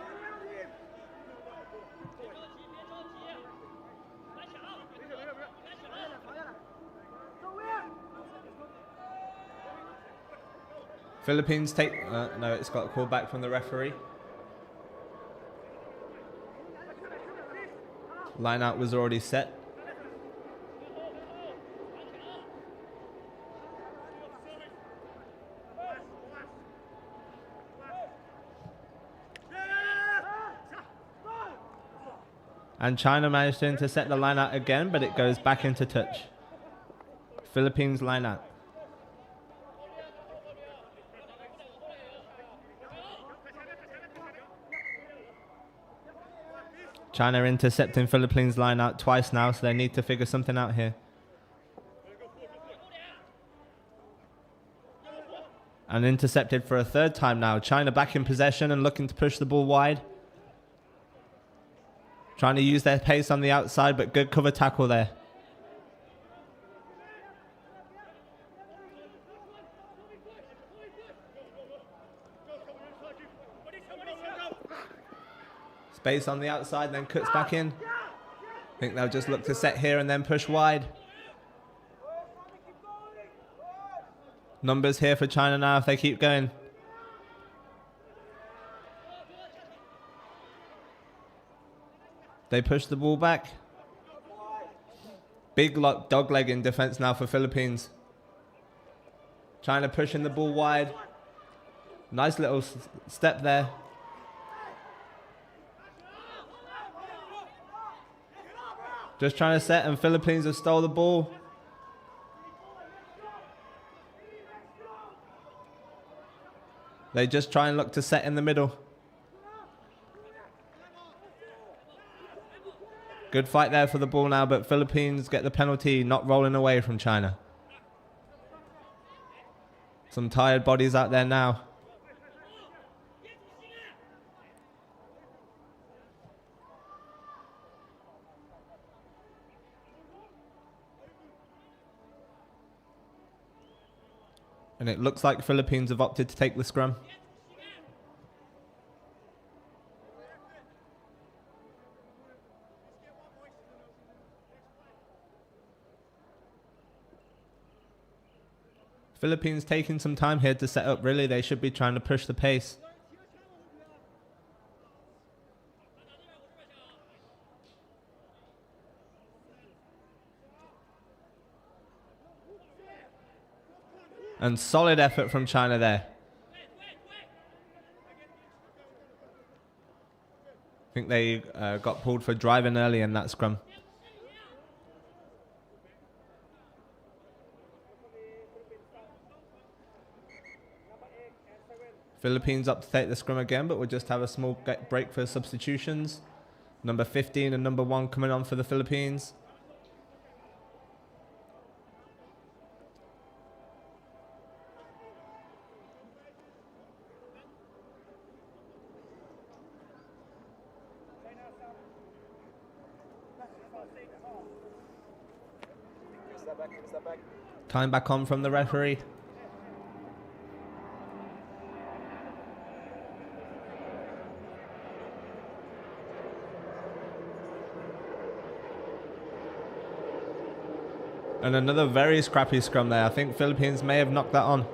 Philippines take... no, it's got a call back from the referee. Line out was already set. And China managed to intercept the line out again, but it goes back into touch. Philippines line out. China intercepting Philippines line out twice now, so they need to figure something out here. And intercepted for a third time now. China back in possession and looking to push the ball wide. Trying to use their pace on the outside, but good cover tackle there. Space on the outside, then cuts back in. I think they'll just look to set here and then push wide. Numbers here for China now if they keep going. They push the ball back. Big dog leg in defense now for Philippines. China pushing the ball wide. Nice little step there. Just trying to set, and Philippines have stole the ball. They just try and look to set in the middle. Good fight there for the ball now, but Philippines get the penalty, not rolling away from China. Some tired bodies out there now. And it looks like Philippines have opted to take the scrum. Philippines taking some time here to set up. Really, they should be trying to push the pace. And solid effort from China there. I think they got pulled for driving early in that scrum. Philippines up to take the scrum again, but we'll just have a small break for substitutions. Number 15 and number 1 coming on for the Philippines. Time back on from the referee. And another very scrappy scrum there. I think Philippines may have knocked that on.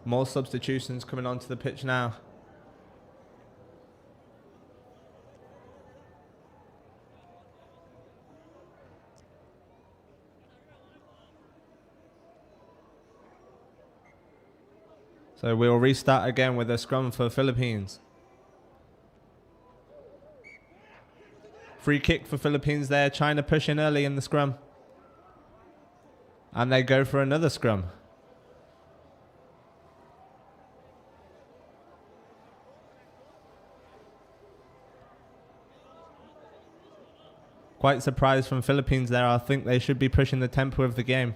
More substitutions coming onto the pitch now. So we'll restart again with a scrum for Philippines. Free kick for Philippines there. China pushing early in the scrum. And they go for another scrum. Quite surprised from Philippines there. I think they should be pushing the tempo of the game.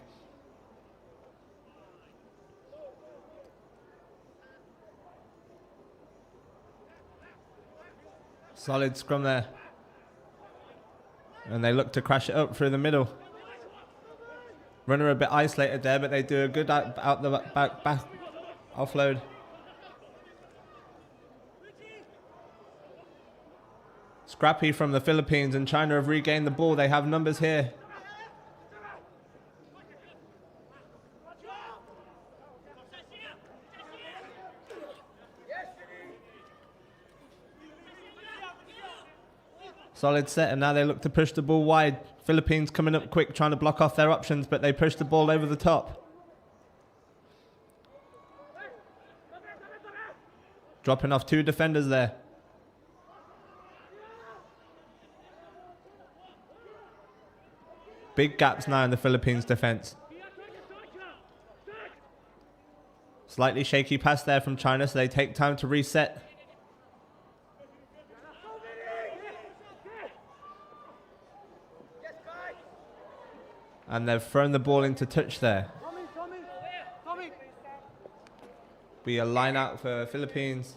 Solid scrum there. And they look to crash it up through the middle. Runner a bit isolated there, but they do a good out the back offload. Scrappy from the Philippines, and China have regained the ball. They have numbers here. Solid set, and now they look to push the ball wide. Philippines coming up quick, trying to block off their options, but they push the ball over the top. Dropping off 2 defenders there. Big gaps now in the Philippines defense. Slightly shaky pass there from China, so they take time to reset. And they've thrown the ball into touch there. Be a line out for Philippines.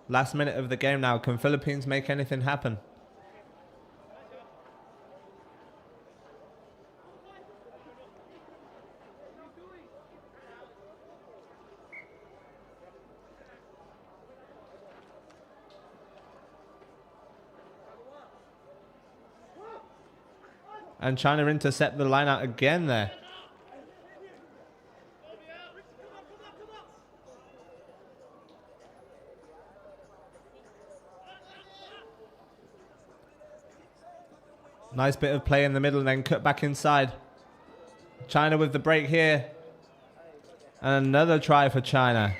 Last minute of the game now. Can Philippines make anything happen? And China intercept the line out again there. Nice bit of play in the middle and then cut back inside. China with the break here. And another try for China.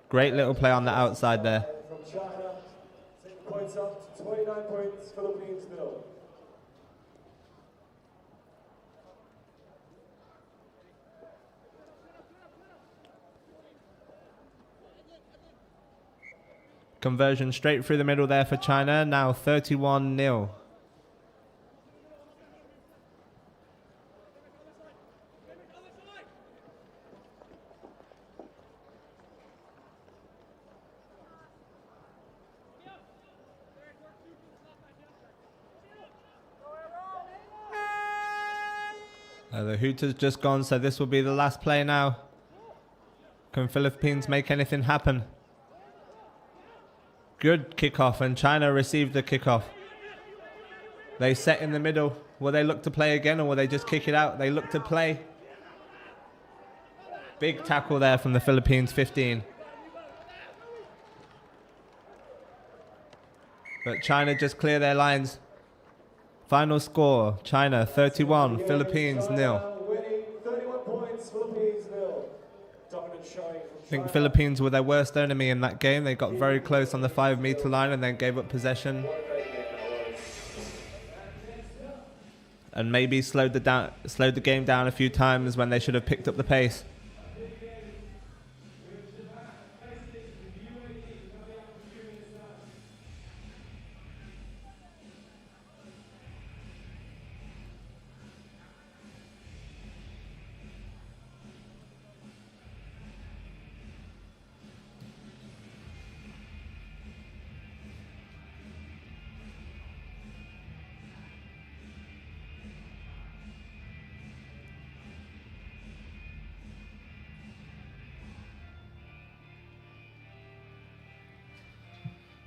Great little play on the outside there. From China, 6 points up to 29 points, Philippines nil. Conversion straight through the middle there for China. Now 31-0. The Hooter's just gone, so this will be the last play now. Can Philippines make anything happen? Good kickoff, and China received the kickoff. They set in the middle. Will they look to play again, or will they just kick it out? They look to play. Big tackle there from the Philippines 15. But China just clear their lines. Final score, China 31, Philippines 0. Winning 31 points, Philippines nil. Dominant showing from I think Philippines were their worst enemy in that game. They got very close on the 5-meter line and then gave up possession. And maybe slowed the game down a few times when they should have picked up the pace.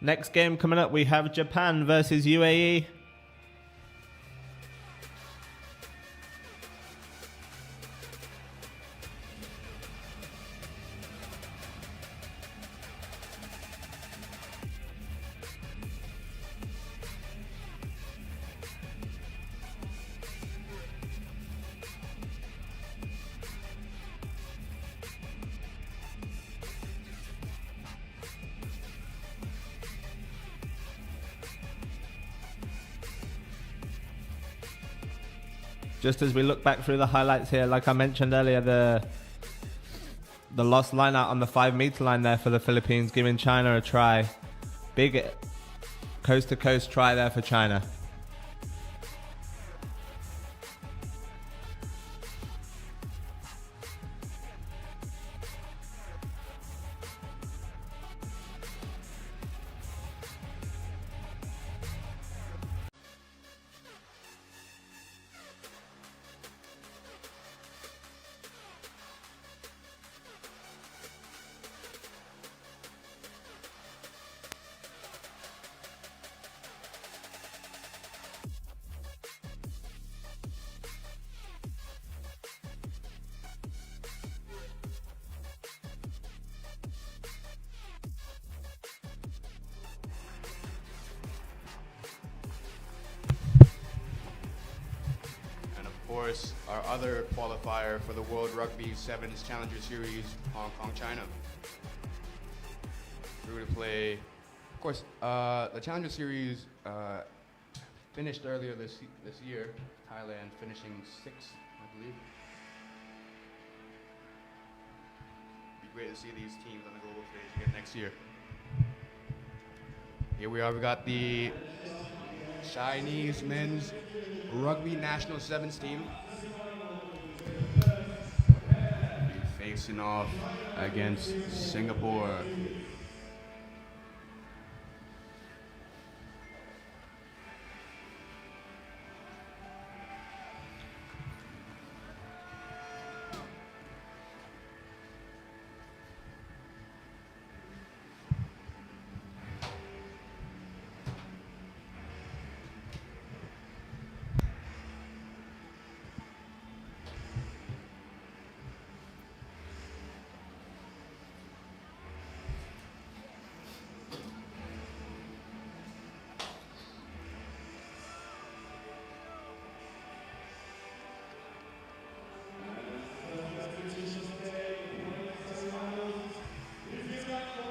Next game coming up, we have Japan versus UAE. Just as we look back through the highlights here, like I mentioned earlier, the lost line out on the 5-meter line there for the Philippines, giving China a try. Big coast-to-coast try there for China. course, our other qualifier for the World Rugby Sevens Challenger Series, Hong Kong, China. We're going to play, of course, the Challenger Series finished earlier this year, Thailand finishing 6th, I believe. It'd be great to see these teams on the global stage again next year. Here we are, we got the Chinese men's rugby national sevens team. Facing off against Singapore.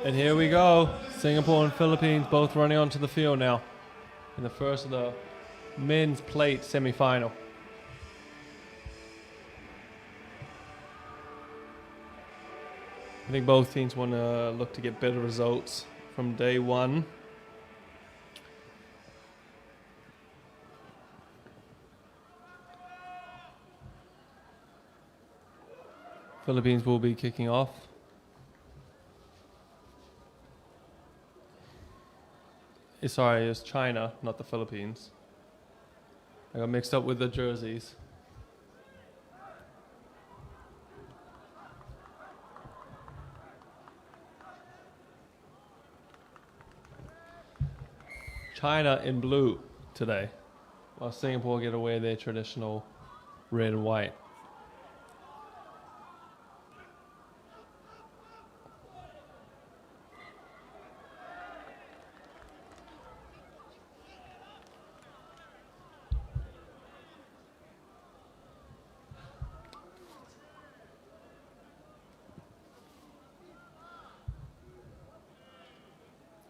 And here we go. Singapore and Philippines both running onto the field now in the first of the men's plate semi-final. I think both teams want to look to get better results from day one. Philippines will be kicking off. Sorry, it's China, not the Philippines. I got mixed up with the jerseys. China in blue today, while Singapore get away their traditional red and white.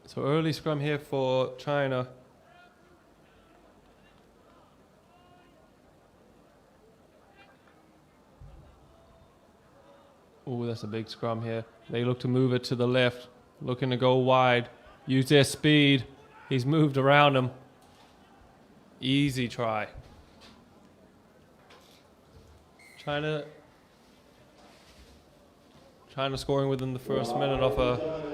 So early scrum here for China. Oh, that's a big scrum here. They look to move it to the left, looking to go wide, use their speed. He's moved around him. Easy try. China scoring within the first minute off a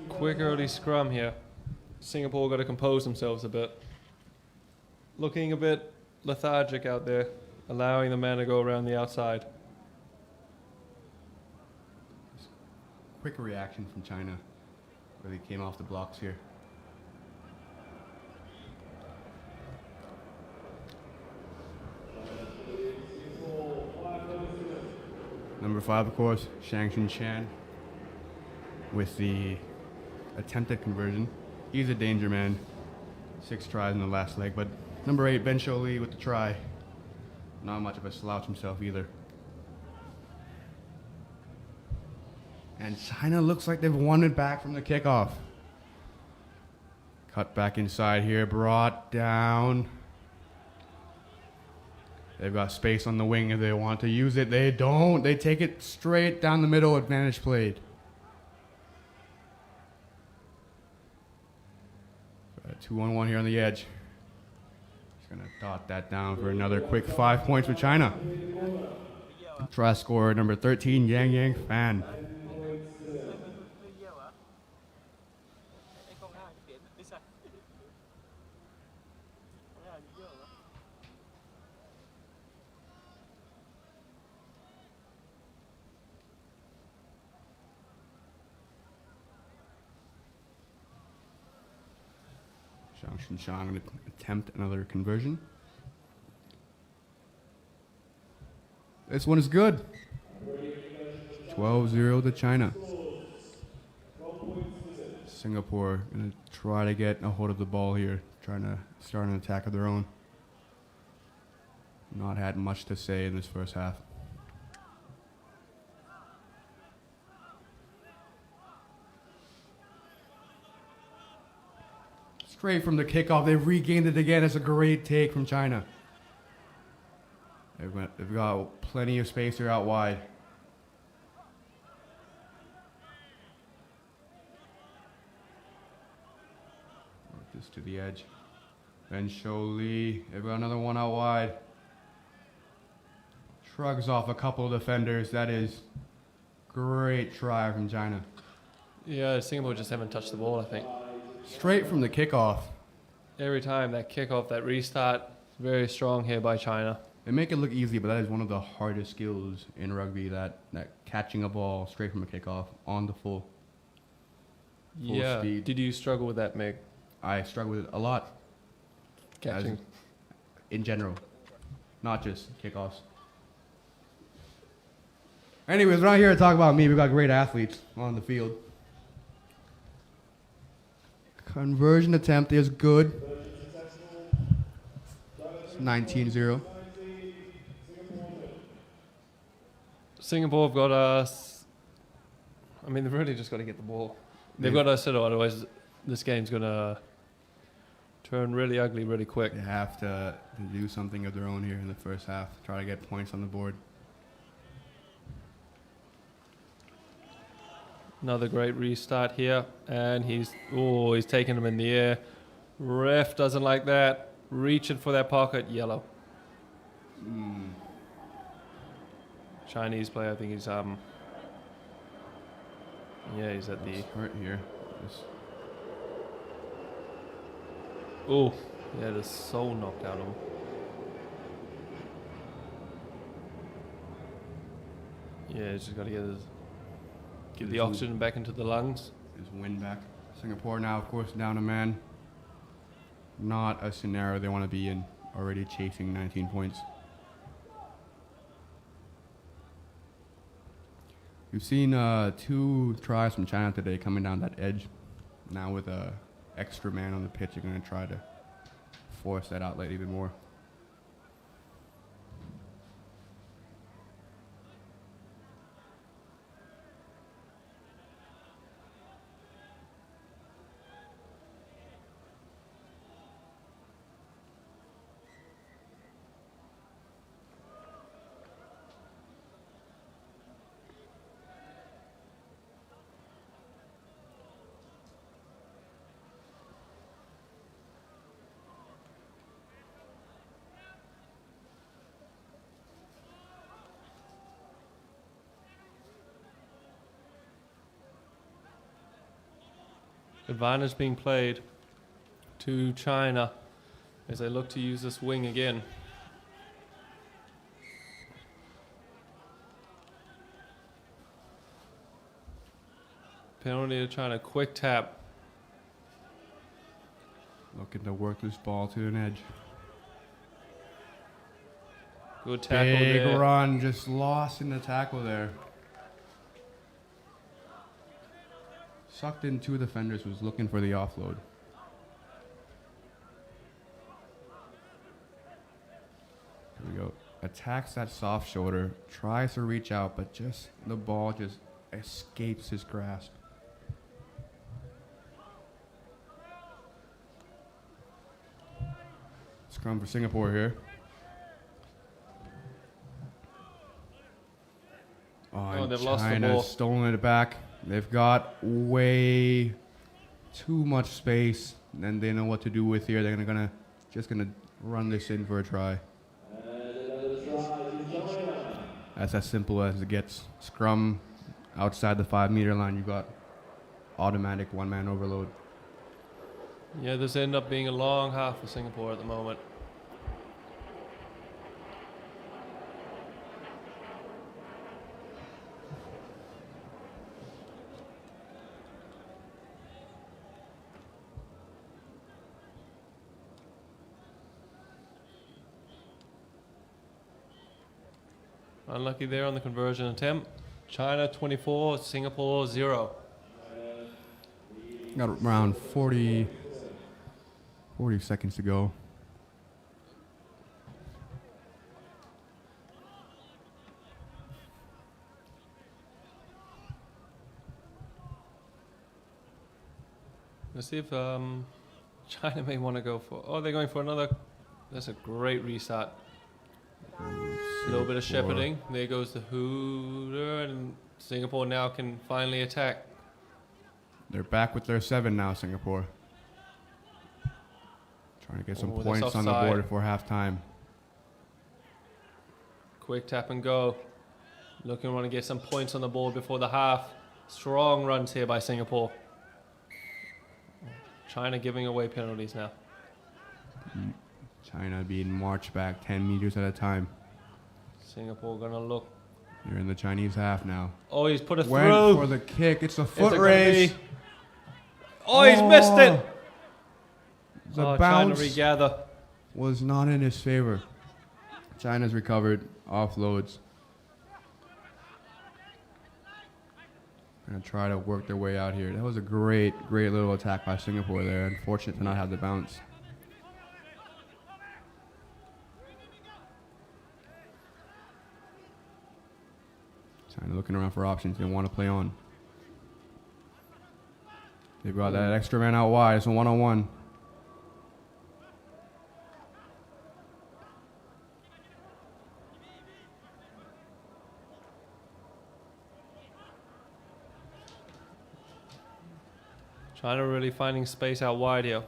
quick early scrum here. Singapore got to compose themselves a bit. Looking a bit lethargic out there, allowing the man to go around the outside. Quick reaction from China. Really came off the blocks here. Number 5, of course, Shang Chun Chan with the attempted conversion. He's a danger man. 6 tries in the last leg, but number 8, Ben Shou Li with the try. Not much of a slouch himself either. And China looks like they've won it back from the kickoff. Cut back inside here, brought down. They've got space on the wing if they want to use it. They don't. They take it straight down the middle, advantage played. 2-on-1 here on the edge. He's going to dot that down for another quick 5 points for China. Try scorer number 13, Yang Fan. Shang going to attempt another conversion. This one is good. 12-0 to China. Singapore going to try to get a hold of the ball here, trying to start an attack of their own. not had much to say in this first half. Straight from the kickoff, they've regained it again. It's a great take from China. They've got plenty of space here out wide. Work this to the edge. Ben Sholi, they've got another one out wide. Shrugs off a couple of defenders. That is great try from China. Yeah, Singapore just haven't touched the ball, I think. Straight from the kickoff. Every time that kickoff, that restart, very strong here by China. They make it look easy, but that is one of the hardest skills in rugby, that catching a ball straight from a kickoff on the full Yeah. speed. Did you struggle with that, Meg? I struggle with it a lot. Catching. In general, not just kickoffs. Anyways, we're not here to talk about me. We've got great athletes on the field. Conversion attempt is good. It's 19-0. Singapore have got us. I mean, they've really just got to get the ball. They've got to settle, otherwise this game's going to turn really ugly really quick. They have to do something of their own here in the first half. Try to get points on the board. Another great restart here, and he's taking him in the air. Ref doesn't like that. Reaching for that pocket, yellow. Chinese player, I think he's he's at the. Hurt here. The soul knocked out of him. Yeah, he's just got to get the oxygen back into the lungs. His win back. Singapore now, of course, down a man. Not a scenario they want to be in. Already chasing 19 points. We've seen 2 tries from China today coming down that edge. Now with a extra man on the pitch, you're going to try to force that outlet even more. Advantage being played to China as they look to use this wing again. Penalty to China, quick tap. Looking to work this ball to an edge. Good tackle Big there. run, just lost in the tackle there. Sucked in 2 defenders, was looking for the offload. Here we go. Attacks that soft shoulder, tries to reach out, but just the ball just escapes his grasp. Scrum for Singapore here. Oh, they've lost the China's ball. stolen it back. They've got way too much space, and they know what to do with here. They're gonna run this in for a try. That's as simple as it gets. Scrum outside the 5-meter line. You've got automatic one-man overload. Yeah, this ended up being a long half for Singapore at the moment. Unlucky there on the conversion attempt. China 24, Singapore 0. Got around 40 seconds to go. Let's see if China may want to go for. Oh, they're going for another. That's a great restart. A little bit of shepherding. There goes the Hooter, and Singapore now can finally attack. They're back with their 7 now, Singapore. Trying to get some Oh, that's points on the offside. board before halftime. Quick tap and go. Looking to want to get some points on the board before the half. Strong runs here by Singapore. China giving away penalties now. China being marched back 10 meters at a time. Singapore gonna look. You're in the Chinese half now. Oh, he's put it Went through. for the kick. It's a Is foot it gonna race. be- Oh, he's missed it. The China bounce regather. was not in his favor. China's recovered. Offloads. Gonna try to work their way out here. That was a great little attack by Singapore there. Unfortunate to not have the bounce. China looking around for options. They want to play on. They've got that extra man out wide. It's a one-on-one. China really finding space out wide here.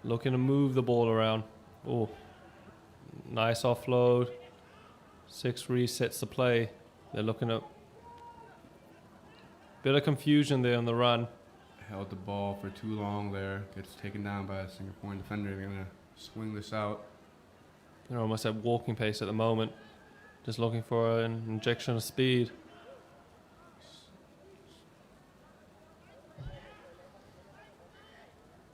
Looking to move the ball around. Oh, nice offload. 6 resets the play. They're looking at bit of confusion there on the run. Held the ball for too long there. Gets taken down by a Singaporean defender. They're going to swing this out. They're almost at walking pace at the moment. Just looking for an injection of speed.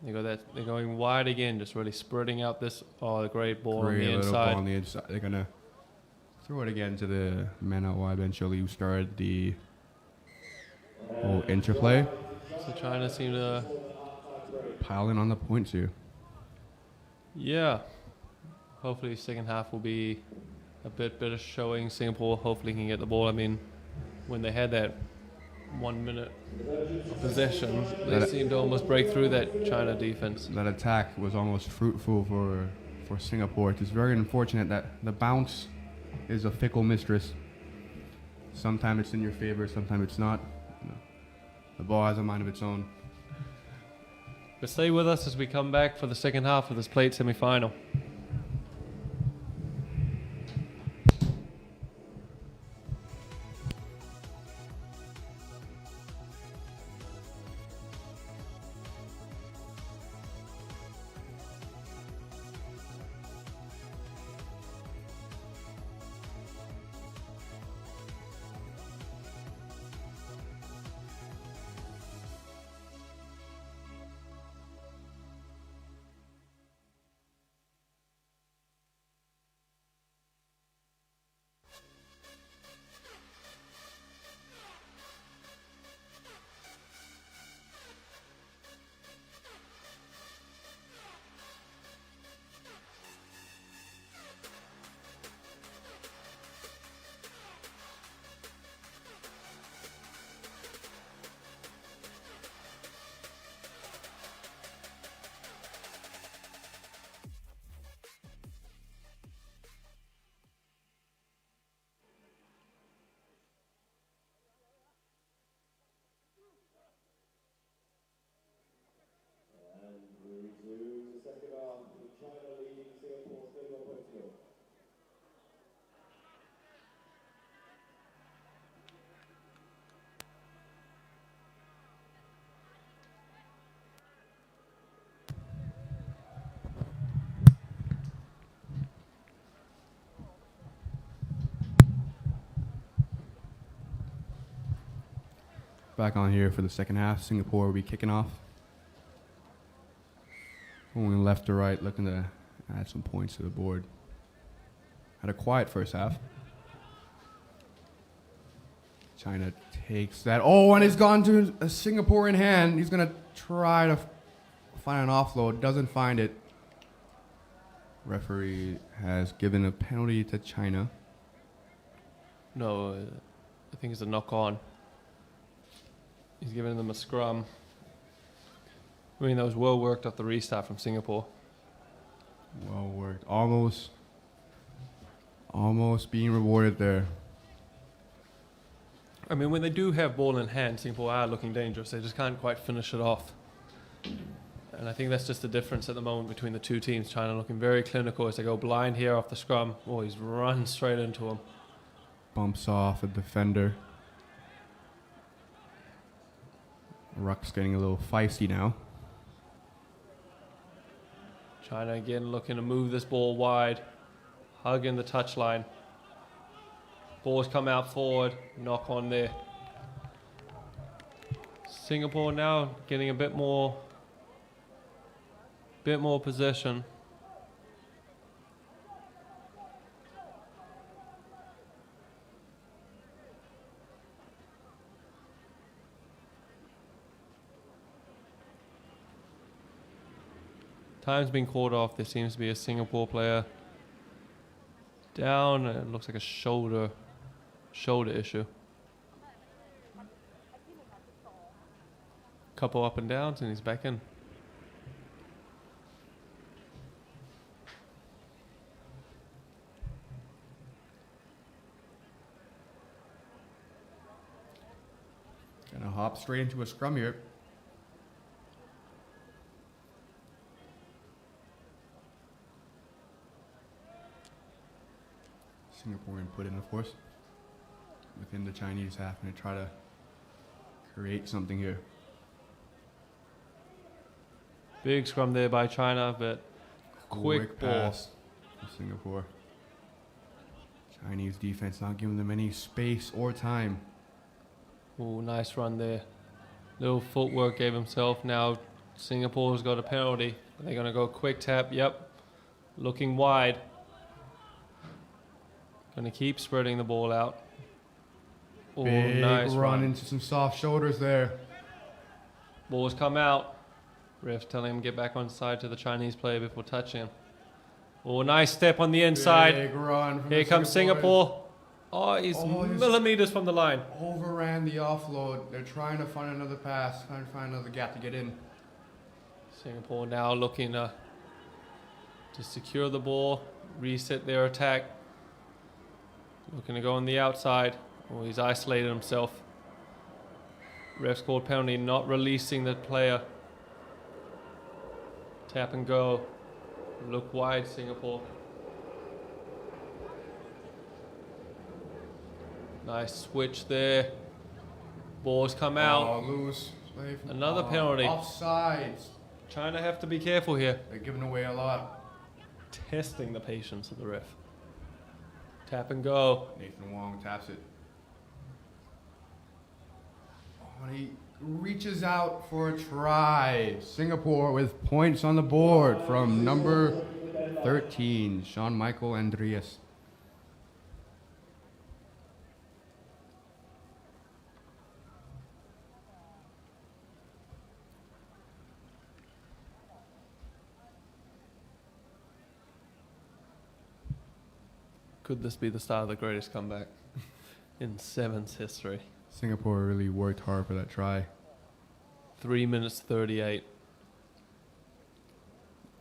They got that. They're going wide again, just really spreading out this. Oh, the great ball on the Great little inside. ball on the inside. They're going to throw it again to the man out wide eventually who started the whole interplay. So China seem to, Piling on the points here. yeah. Hopefully, second half will be a bit better showing. Singapore hopefully can get the ball. I mean, when they had that 1 minute of possession, they seemed to almost break through that China defense. That attack was almost fruitful for Singapore. It's very unfortunate that the bounce is a fickle mistress. Sometimes it's in your favor, sometimes it's not. You know, the ball has a mind of its own. But stay with us as we come back for the second half of this plate semi-final. And we resume the second half with China leading Singapore 31 points to go. Back on here for the second half. Singapore will be kicking off. Going left to right, looking to add some points to the board. Had a quiet first half. China takes that. Oh, and it's gone to a Singaporean hand. He's going to try to find an offload. Doesn't find it. Referee has given a penalty to China. No, I think it's a knock on. He's giving them a scrum. I mean, that was well worked off the restart from Singapore. Well worked. Almost being rewarded there. I mean, when they do have ball in hand, Singapore are looking dangerous. They just can't quite finish it off. And I think that's just the difference at the moment between the two teams. China looking very clinical as they go blind here off the scrum. Oh, he's run straight into him. Bumps off a defender. Ruck's getting a little feisty now. China again looking to move this ball wide. Hugging the touchline. Ball's come out forward. Knock on there. Singapore now getting a bit more possession. Time's been called off. There seems to be a Singapore player down. It looks like a shoulder issue. Couple up and downs and he's back in. Gonna hop straight into a scrum here. Singaporean put in, of course, within the Chinese half, and they try to create something here. Big scrum there by China, but quick ball. pass for Singapore. Chinese defense not giving them any space or time. Oh, nice run there. Little footwork gave himself. Now Singapore's got a penalty. They're going to go quick tap. Yep. Looking wide. Going to keep spreading the ball out. Oh, Big nice run run. into some soft shoulders there. Ball's come out. Ref's telling him to get back on side to the Chinese player before touching him. Oh, nice step on the inside. Big run from Here the comes Singaporeans. Singapore. Oh, he's Oh, he's- millimeters from the line. Overran the offload. They're trying to find another pass, trying to find another gap to get in. Singapore now looking to secure the ball, reset their attack. Looking to go on the outside. Oh, he's isolated himself. Ref's called penalty, not releasing the player. Tap and go. Look wide, Singapore. Nice switch there. Ball's come out. Oh, loose. Play from- Another penalty. Offsides. China have to be careful here. They're giving away a lot. Testing the patience of the ref. Tap and go. Nathan Wong taps it. Oh, and he reaches out for a try. Singapore with points on the board from number 13, Sean Michael Andreas. Could this be the start of the greatest comeback in Sevens history? Singapore really worked hard for that try. 3 minutes 38.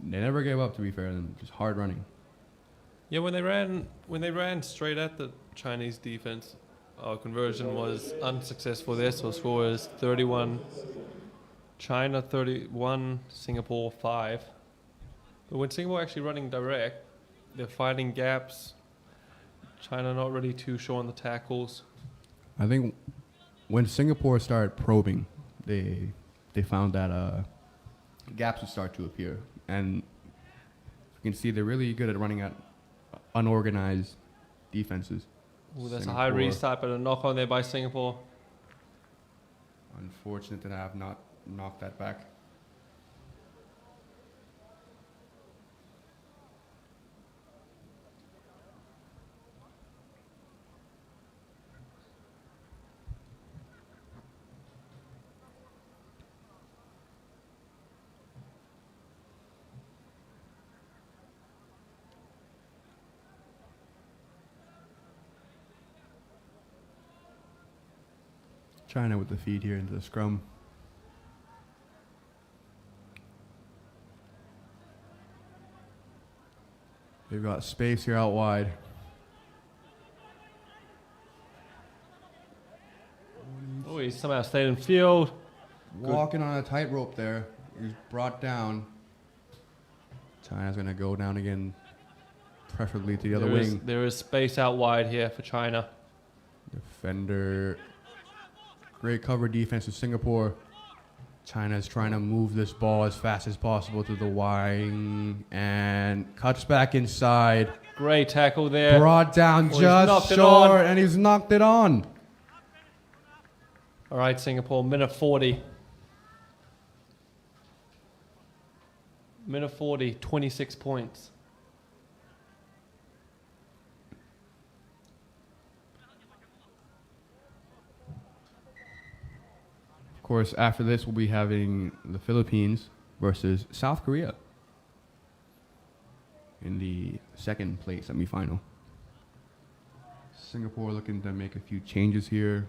They never gave up, to be fair, and just hard running. Yeah, when they ran straight at the Chinese defense, our conversion was unsuccessful there. So score is 31, China 31, Singapore 5. But when Singapore actually running direct, they're finding gaps. China not really too sure on the tackles. I think when Singapore started probing, they found that gaps would start to appear, and you can see they're really good at running at unorganized defenses. Ooh, that's a high Singapore. restart, but a knock on there by Singapore. Unfortunate that I have not knocked that back. China with the feed here into the scrum. They've got space here out wide. Oh, he somehow stayed in field. Walking on a tightrope there. He's brought down. China's going to go down again, preferably to the other wing. There is space out wide here for China. Defender. Great cover defense of Singapore. China's trying to move this ball as fast as possible to the wing and cuts back inside. Great tackle there. Brought down just short, and he's knocked it on. All right, Singapore, minute 40. Minute 40, 26 points. Of course, after this, we'll be having the Philippines versus South Korea in the second place semifinal. Singapore looking to make a few changes here.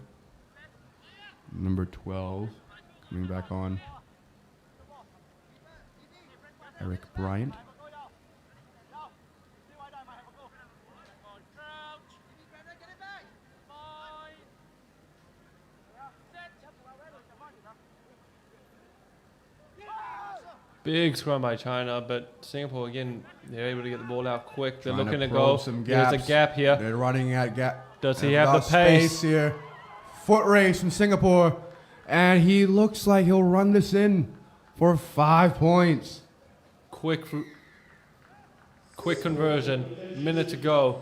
Number 12 coming back on. Eric Bryant. Big scrum by China, but Singapore, again, they're able to get the ball out quick. They're Trying looking to probe go. some There's a gaps. gap here. They're running at gap. Does he They've have the got pace? Space here. Foot race from Singapore. And he looks like he'll run this in for 5 points. Quick conversion. Minute to go.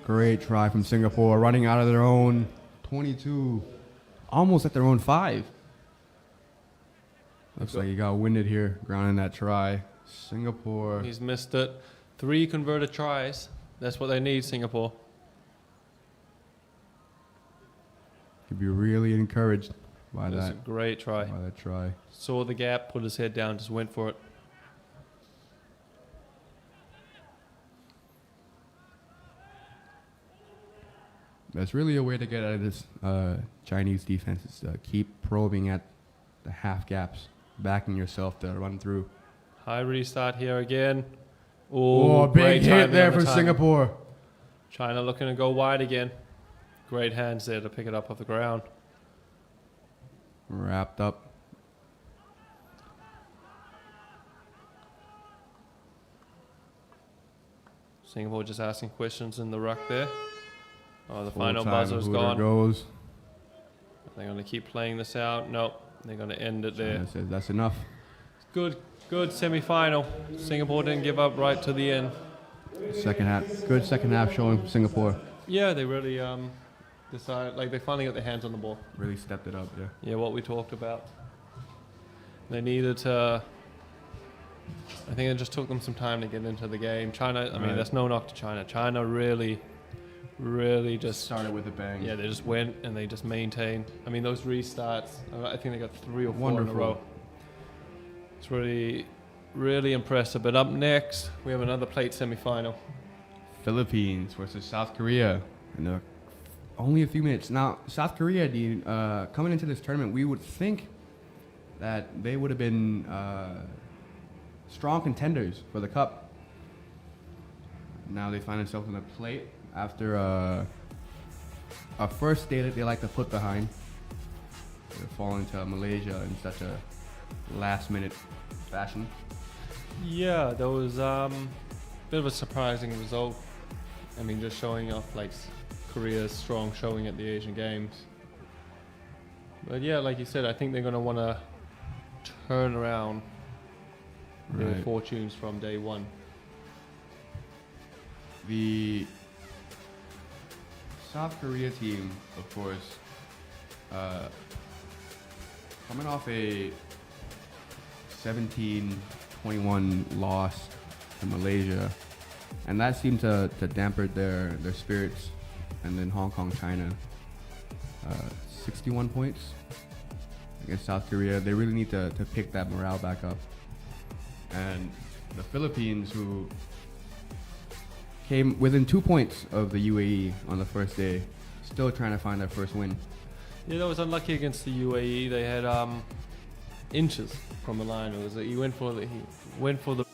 Great try from Singapore, running out of their own 22. Almost at their own 5. Looks like he got winded here, grounding that try. Singapore. He's missed it. 3 converted tries. That's what they need, Singapore. Could be really encouraged by That's that. a great try. By that try. Saw the gap, put his head down, just went for it. That's really a way to get out of this Chinese defense, is to keep probing at the half gaps, backing yourself to run through. High restart here again. Oh, big hit there for Singapore. China looking to go wide again. Great hands there to pick it up off the ground. Wrapped up. Singapore just asking questions in the ruck there. Oh, the Full final time buzzer's Hooter gone. Goes. They're going to keep playing this out. Nope. They're going to end it there. China says that's enough. Good semi-final. Singapore didn't give up right to the end. Second half, good second half showing from Singapore. Yeah, they really decided, like they finally got their hands on the ball. Really stepped it up, yeah. Yeah, what we talked about. They needed to. I think it just took them some time to get into the game. China, I mean, Right. that's no knock to China. China really just Started with a bang. Yeah, they just went and they just maintained. I mean, those restarts, I think they got 3 or 4 Wonderful. in a row. It's really impressive. But up next, we have another plate semi-final. Philippines versus South Korea. In only a few minutes. Now, South Korea, Dean, coming into this tournament, we would think that they would have been strong contenders for the cup. Now they find themselves in a plate after a first day that they like to put behind. They're falling to Malaysia in such a last-minute fashion. Yeah, that was a bit of a surprising result. I mean, just showing off like Korea's strong showing at the Asian Games. But yeah, like you said, I think they're going to want to turn around their Right. fortunes from day one. The South Korea team, of course, coming off a 17-21 loss to Malaysia, and that seemed to dampen their spirits. And then Hong Kong, China, 61 points against South Korea. They really need to pick that morale back up. And the Philippines, who came within 2 points of the UAE on the first day, still trying to find their first win. Yeah, that was unlucky against the UAE. They had inches from the line. It was he went for the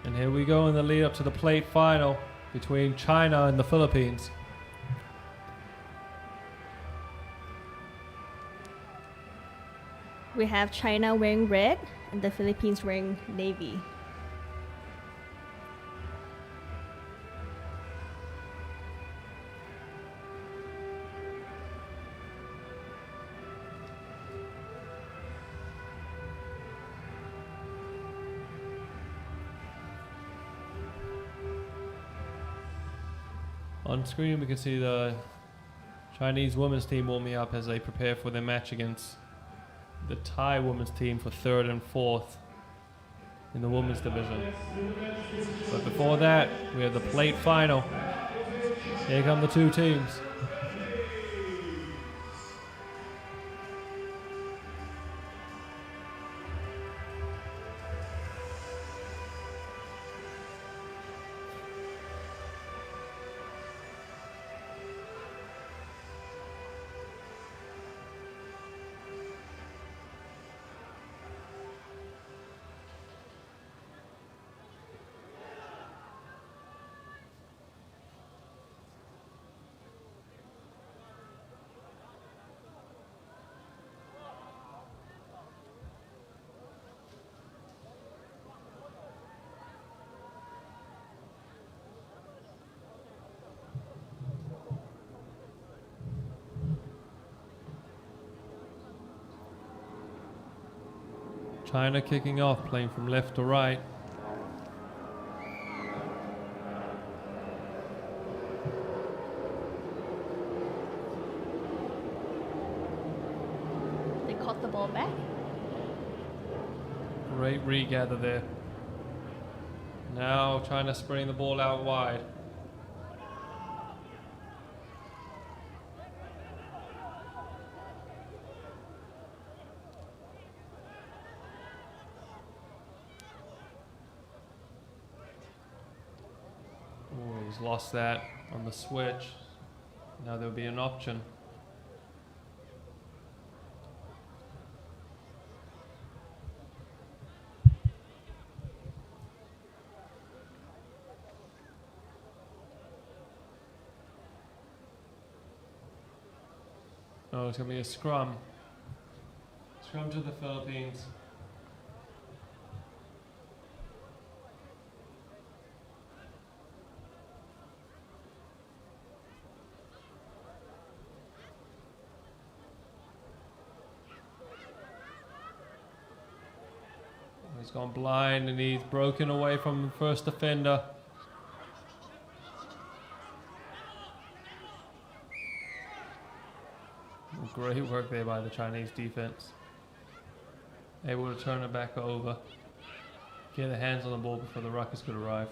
And here we go in the lead up to the plate final between China and the Philippines. We have China wearing red and the Philippines wearing navy. On screen we can see the Chinese women's team warming up as they prepare for their match against the Thai women's team for 3rd and 4th in the women's division. But before that, we have the plate final. Here come the two teams. China kicking off, playing from left to right. They caught the ball back. Great regather there. Now China spraying the ball out wide. Oh, he's lost that on the switch. Now there'll be an option. Oh, it's going to be a scrum. Scrum to the Philippines. He's gone blind and he's broken away from the first defender. Great work there by the Chinese defense. Able to turn it back over. Get their hands on the ball before the ruckers could arrive.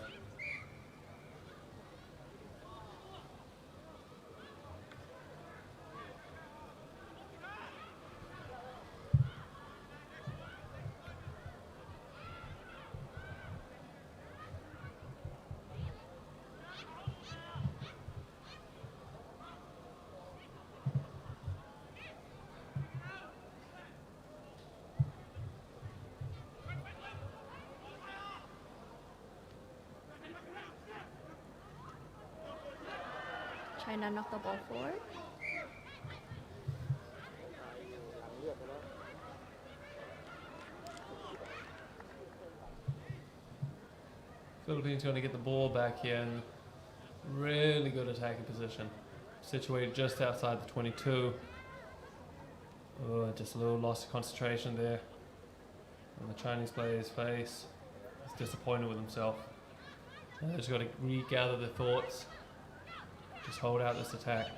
China knocked the ball forward. Philippines going to get the ball back here in really good attacking position. Situated just outside the 22. Oh, just a little loss of concentration there on the Chinese player's face. He's disappointed with himself. They've just got to regather their thoughts. Just hold out this attack.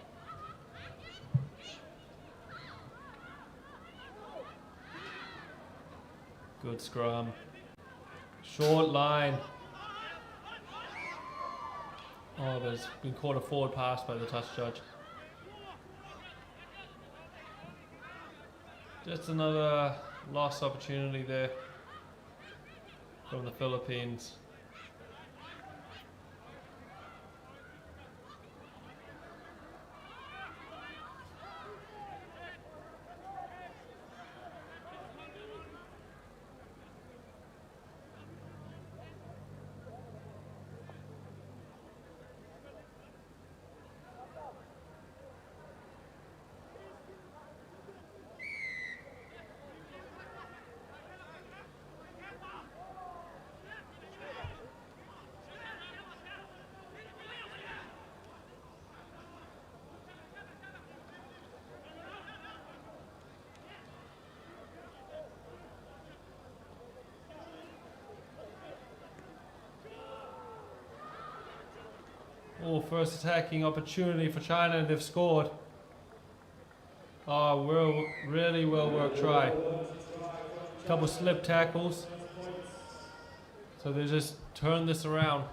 Good scrum. Short line. Oh, there's been caught a forward pass by the touch judge. Just another lost opportunity there from the Philippines. Oh, first attacking opportunity for China, and they've scored. Oh, really well worked try. Couple slip tackles. So they just turned this around.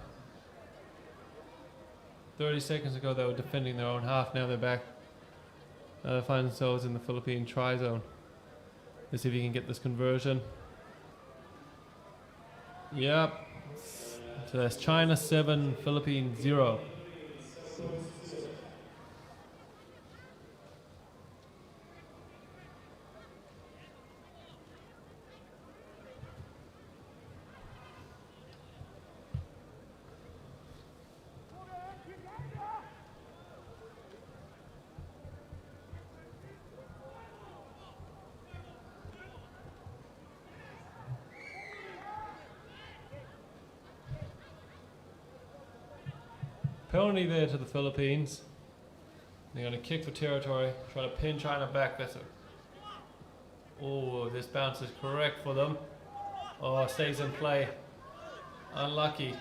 30 seconds ago they were defending their own half, now they're back. They find themselves in the Philippine try zone. Let's see if he can get this conversion. Yep. So that's China 7, Philippines 0. Penalty there to the Philippines. They're going to kick for territory, try to pin China back. That's it. Oh, this bounce is correct for them. Oh, stays in play. Unlucky.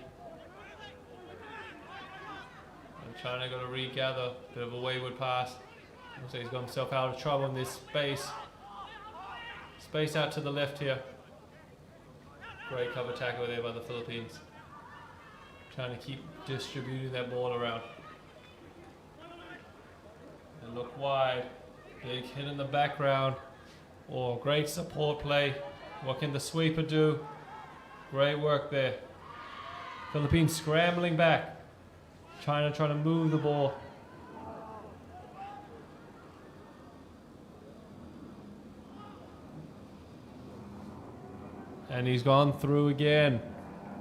And China got to regather. Bit of a wayward pass. Looks like he's got himself out of trouble in this space. Space out to the left here. Great cover tackle there by the Philippines. Trying to keep distributing that ball around. And look wide. Big hit in the background. Oh, great support play. What can the sweeper do? Great work there. Philippines scrambling back. China trying to move the ball. And he's gone through again.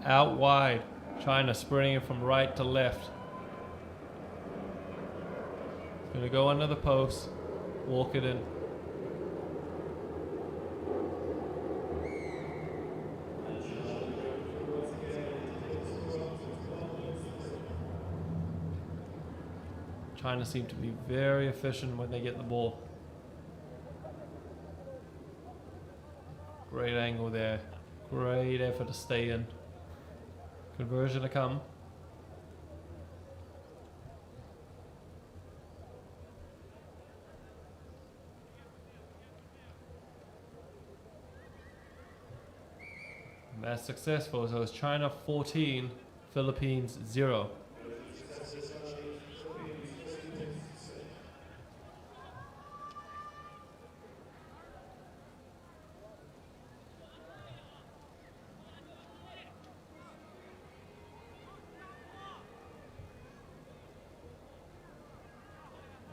Out wide. China spreading it from right to left. Gonna go under the post. Walk it in. China seem to be very efficient when they get the ball. Great angle there. Great effort to stay in. Conversion to come. And that's successful. So it's China 14, Philippines 0.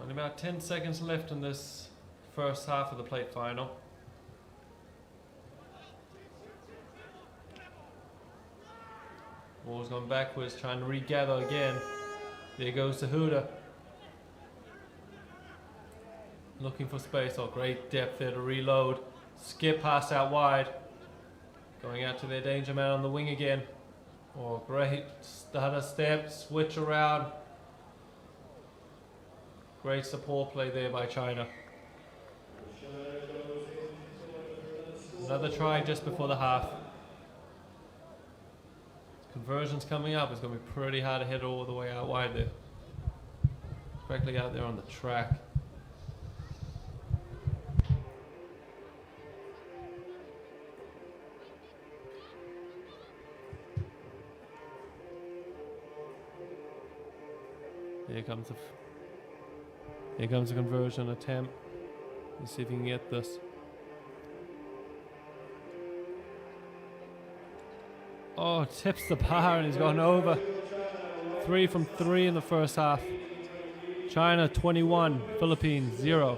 Only about 10 seconds left in this first half of the plate final. Ball's gone backwards, trying to regather again. There goes the Huda. Looking for space. Oh, great depth there to reload. Skip pass out wide. Going out to their danger man on the wing again. Oh, great stutter step, switch around. Great support play there by China. Another try just before the half. Conversions coming up. It's going to be pretty hard to hit all the way out wide there. Correctly out there on the track. Here comes the conversion attempt. Let's see if he can get this. Oh, tips the bar and he's gone over. 3 from 3 in the first half. China 21, Philippines 0.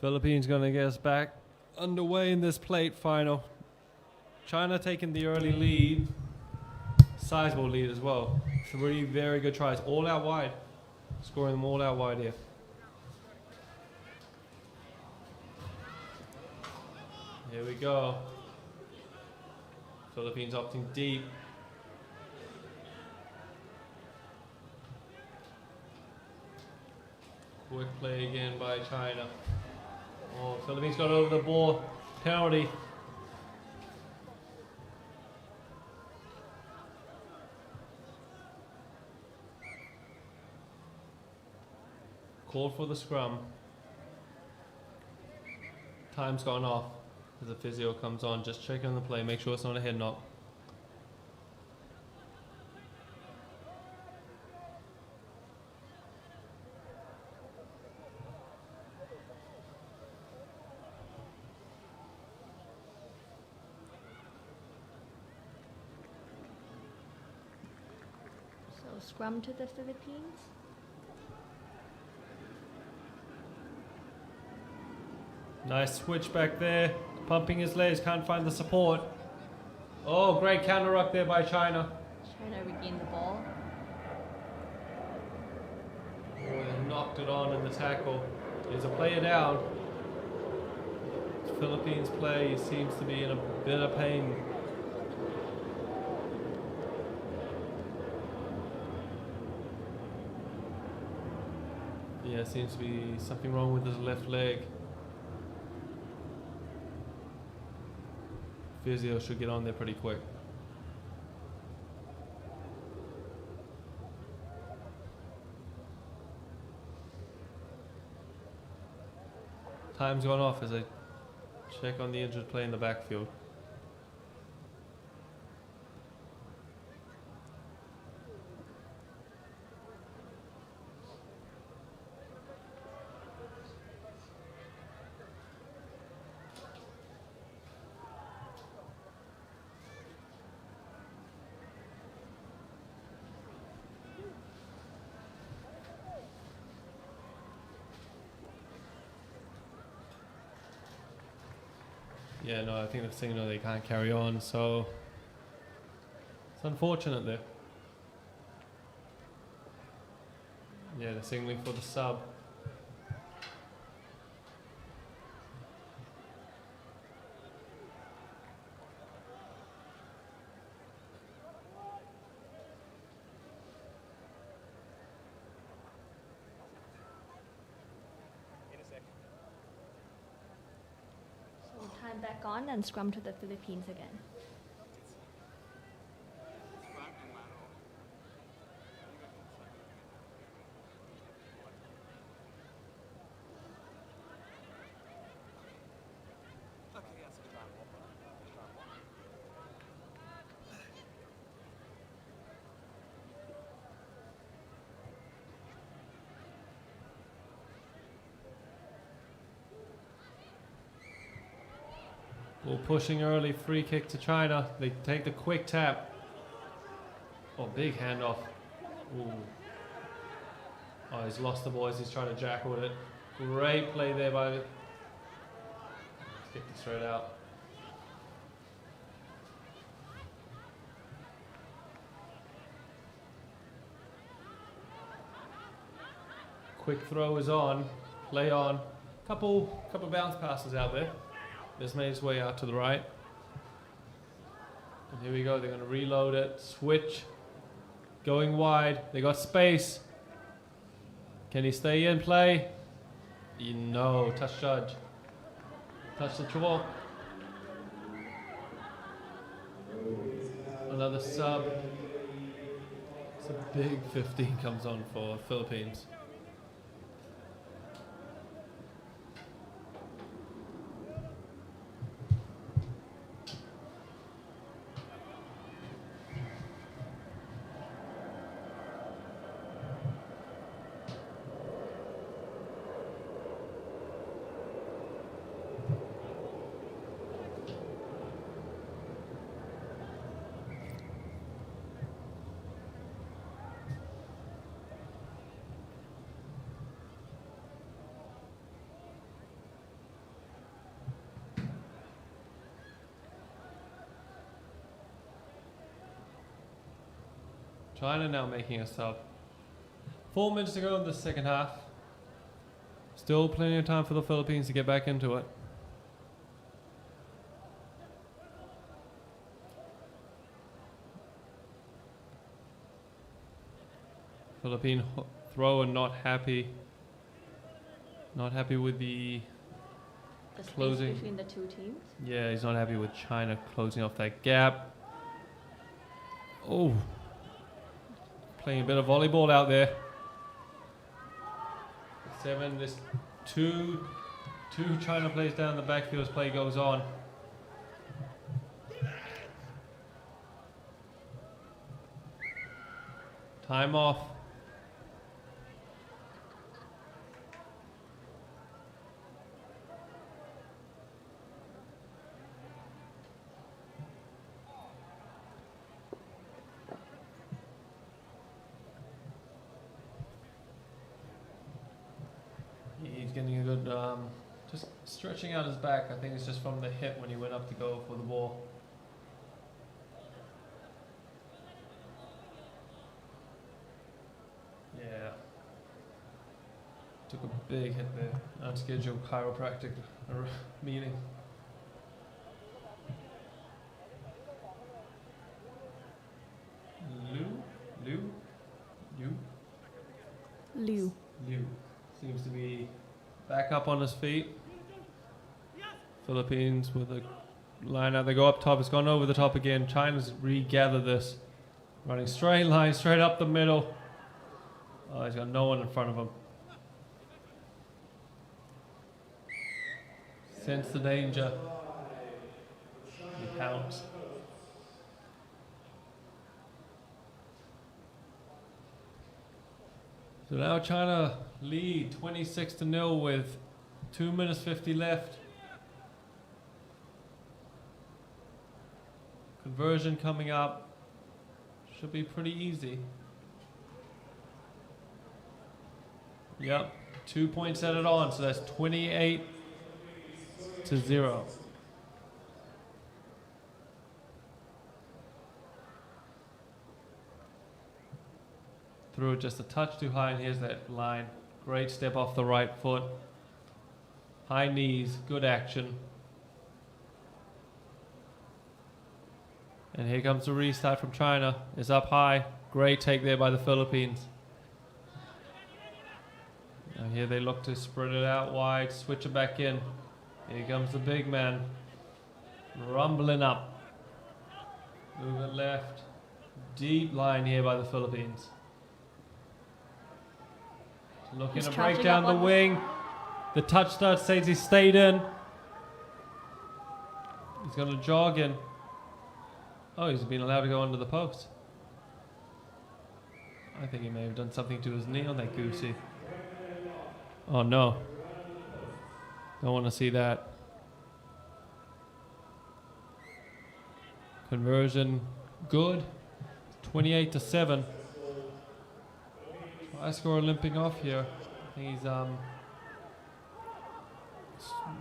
Philippines going to get us back underway in this plate final. China taking the early lead. Sizable lead as well. 3 very good tries. All out wide. Scoring them all out wide here. Here we go. Philippines opting deep. Quick play again by China. Oh, Philippines got over the ball. Penalty. Called for the scrum. Time's gone off as the physio comes on. Just checking on the play. Make sure it's not a head knock. So scrum to the Philippines. Nice switch back there. Pumping his legs, can't find the support. Oh, great counter ruck there by China. China regained the ball. Oh, they knocked it on in the tackle. There's a player down. Philippines play seems to be in a bit of pain. Yeah, seems to be something wrong with his left leg. Physio should get on there pretty quick. Time's gone off as I check on the injured player in the backfield. Yeah, no, I think the signal they can't carry on, so it's unfortunate there. Yeah, they're signaling for the sub. So time back on and scrum to the Philippines again. Ball pushing early, free kick to China. They take the quick tap. Oh, big handoff. Ooh. Oh, he's lost the ball as he's trying to jackal with it. Great play there by the... Kicked it straight out. Quick throw is on. Play on. Couple bounce passes out there. Just made its way out to the right. And here we go, they're gonna reload it, switch, going wide, they got space. Can he stay in play? No, touch judge. Touch the chalk. Another sub. It's a big 15 comes on for Philippines. China now making a sub. 4 minutes to go in the second half. Still plenty of time for the Philippines to get back into it. Philippine thrower not happy. Not happy with the The space closing. between the two teams. Yeah, he's not happy with China closing off that gap. Oh, playing a bit of volleyball out there. 7, this two China plays down the backfield as play goes on. Time off. He's getting a good, just stretching out his back. I think it's just from the hip when he went up to go for the ball. Yeah. Took a big hit there. Unscheduled chiropractic meeting. Liu. Liu seems to be back up on his feet. Philippines with a line out. They go up top. It's gone over the top again. China's regathered this. Running straight line, straight up the middle. Oh, he's got no one in front of him. Sense the danger. He pounds. So now China lead 26-0 with 2 minutes 50 left. Conversion coming up. Should be pretty easy. Yep, 2 points added on, so that's 28-0. Threw it just a touch too high, and here's that line. Great step off the right foot. High knees, good action. And here comes the restart from China. It's up high. Great take there by the Philippines. Now here they look to spread it out wide, switch it back in. Here comes the big man. Rumbling up. Move it left. Deep line here by the Philippines. Looking He's to break charging down up the on the- wing. The touch start says he stayed in. He's going to jog in. Oh, he's been allowed to go under the post. I think he may have done something to his knee on that goosey. Oh no. Don't want to see that. Conversion good. 28-7. Try score limping off here. I think he's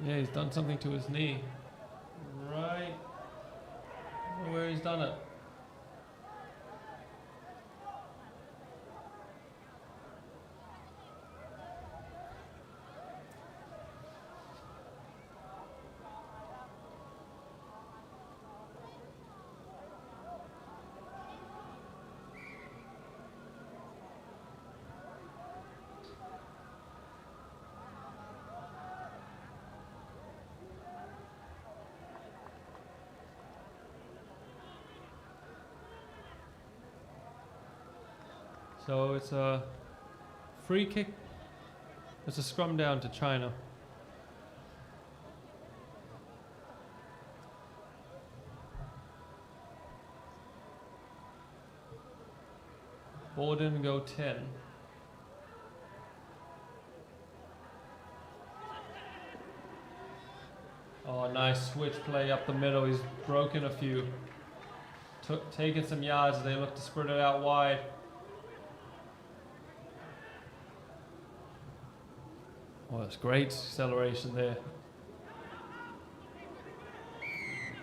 yeah, he's done something to his knee. Right. I don't know where he's done it. So it's a free kick. It's a scrum down to China. Borden go 10. Oh, nice switch play up the middle. He's broken a few. Taking some yards. They look to spread it out wide. Oh, that's great acceleration there.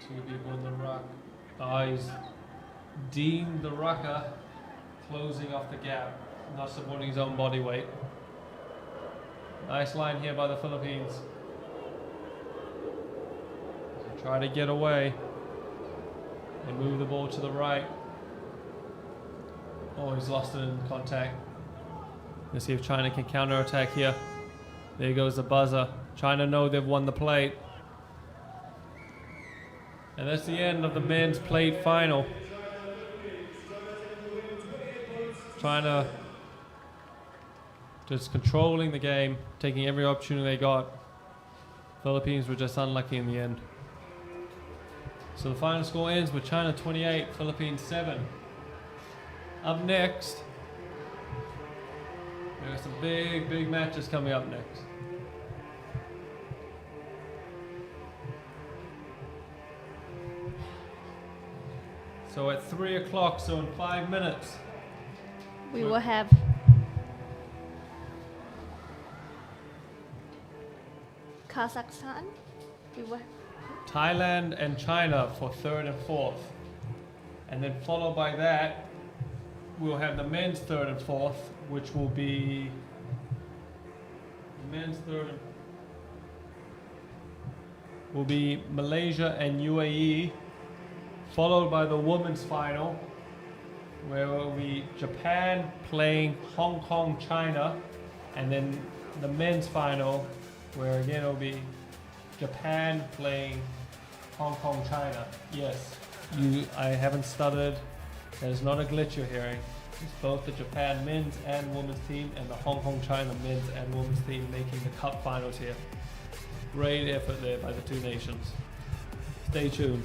Two people in the ruck. Oh, he's deemed the rucker. closing off the gap, not supporting his own body weight. Nice line here by the Philippines. They try to get away. They move the ball to the right. Oh, he's lost it in contact. Let's see if China can counter-attack here. There goes the buzzer. China know they've won the plate. And that's the end of the men's plate final. China just controlling the game, taking every opportunity they got. Philippines were just unlucky in the end. So the final score ends with China 28, Philippines 7. Up next, there are some big matches coming up next. So at 3 o'clock, so in 5 minutes, We will have Kazakhstan. We will Thailand and China for 3rd and 4th. And then followed by that, we'll have the men's 3rd and 4th, which will be men's 3rd will be Malaysia and UAE, followed by the women's final, where will be Japan playing Hong Kong, China, and then the men's final, where again it will be Japan playing Hong Kong, China. Yes, I haven't stuttered. There's not a glitch you're hearing. It's both the Japan men's and women's team and the Hong Kong, China men's and women's team making the cup finals here. Great effort there by the two nations. Stay tuned.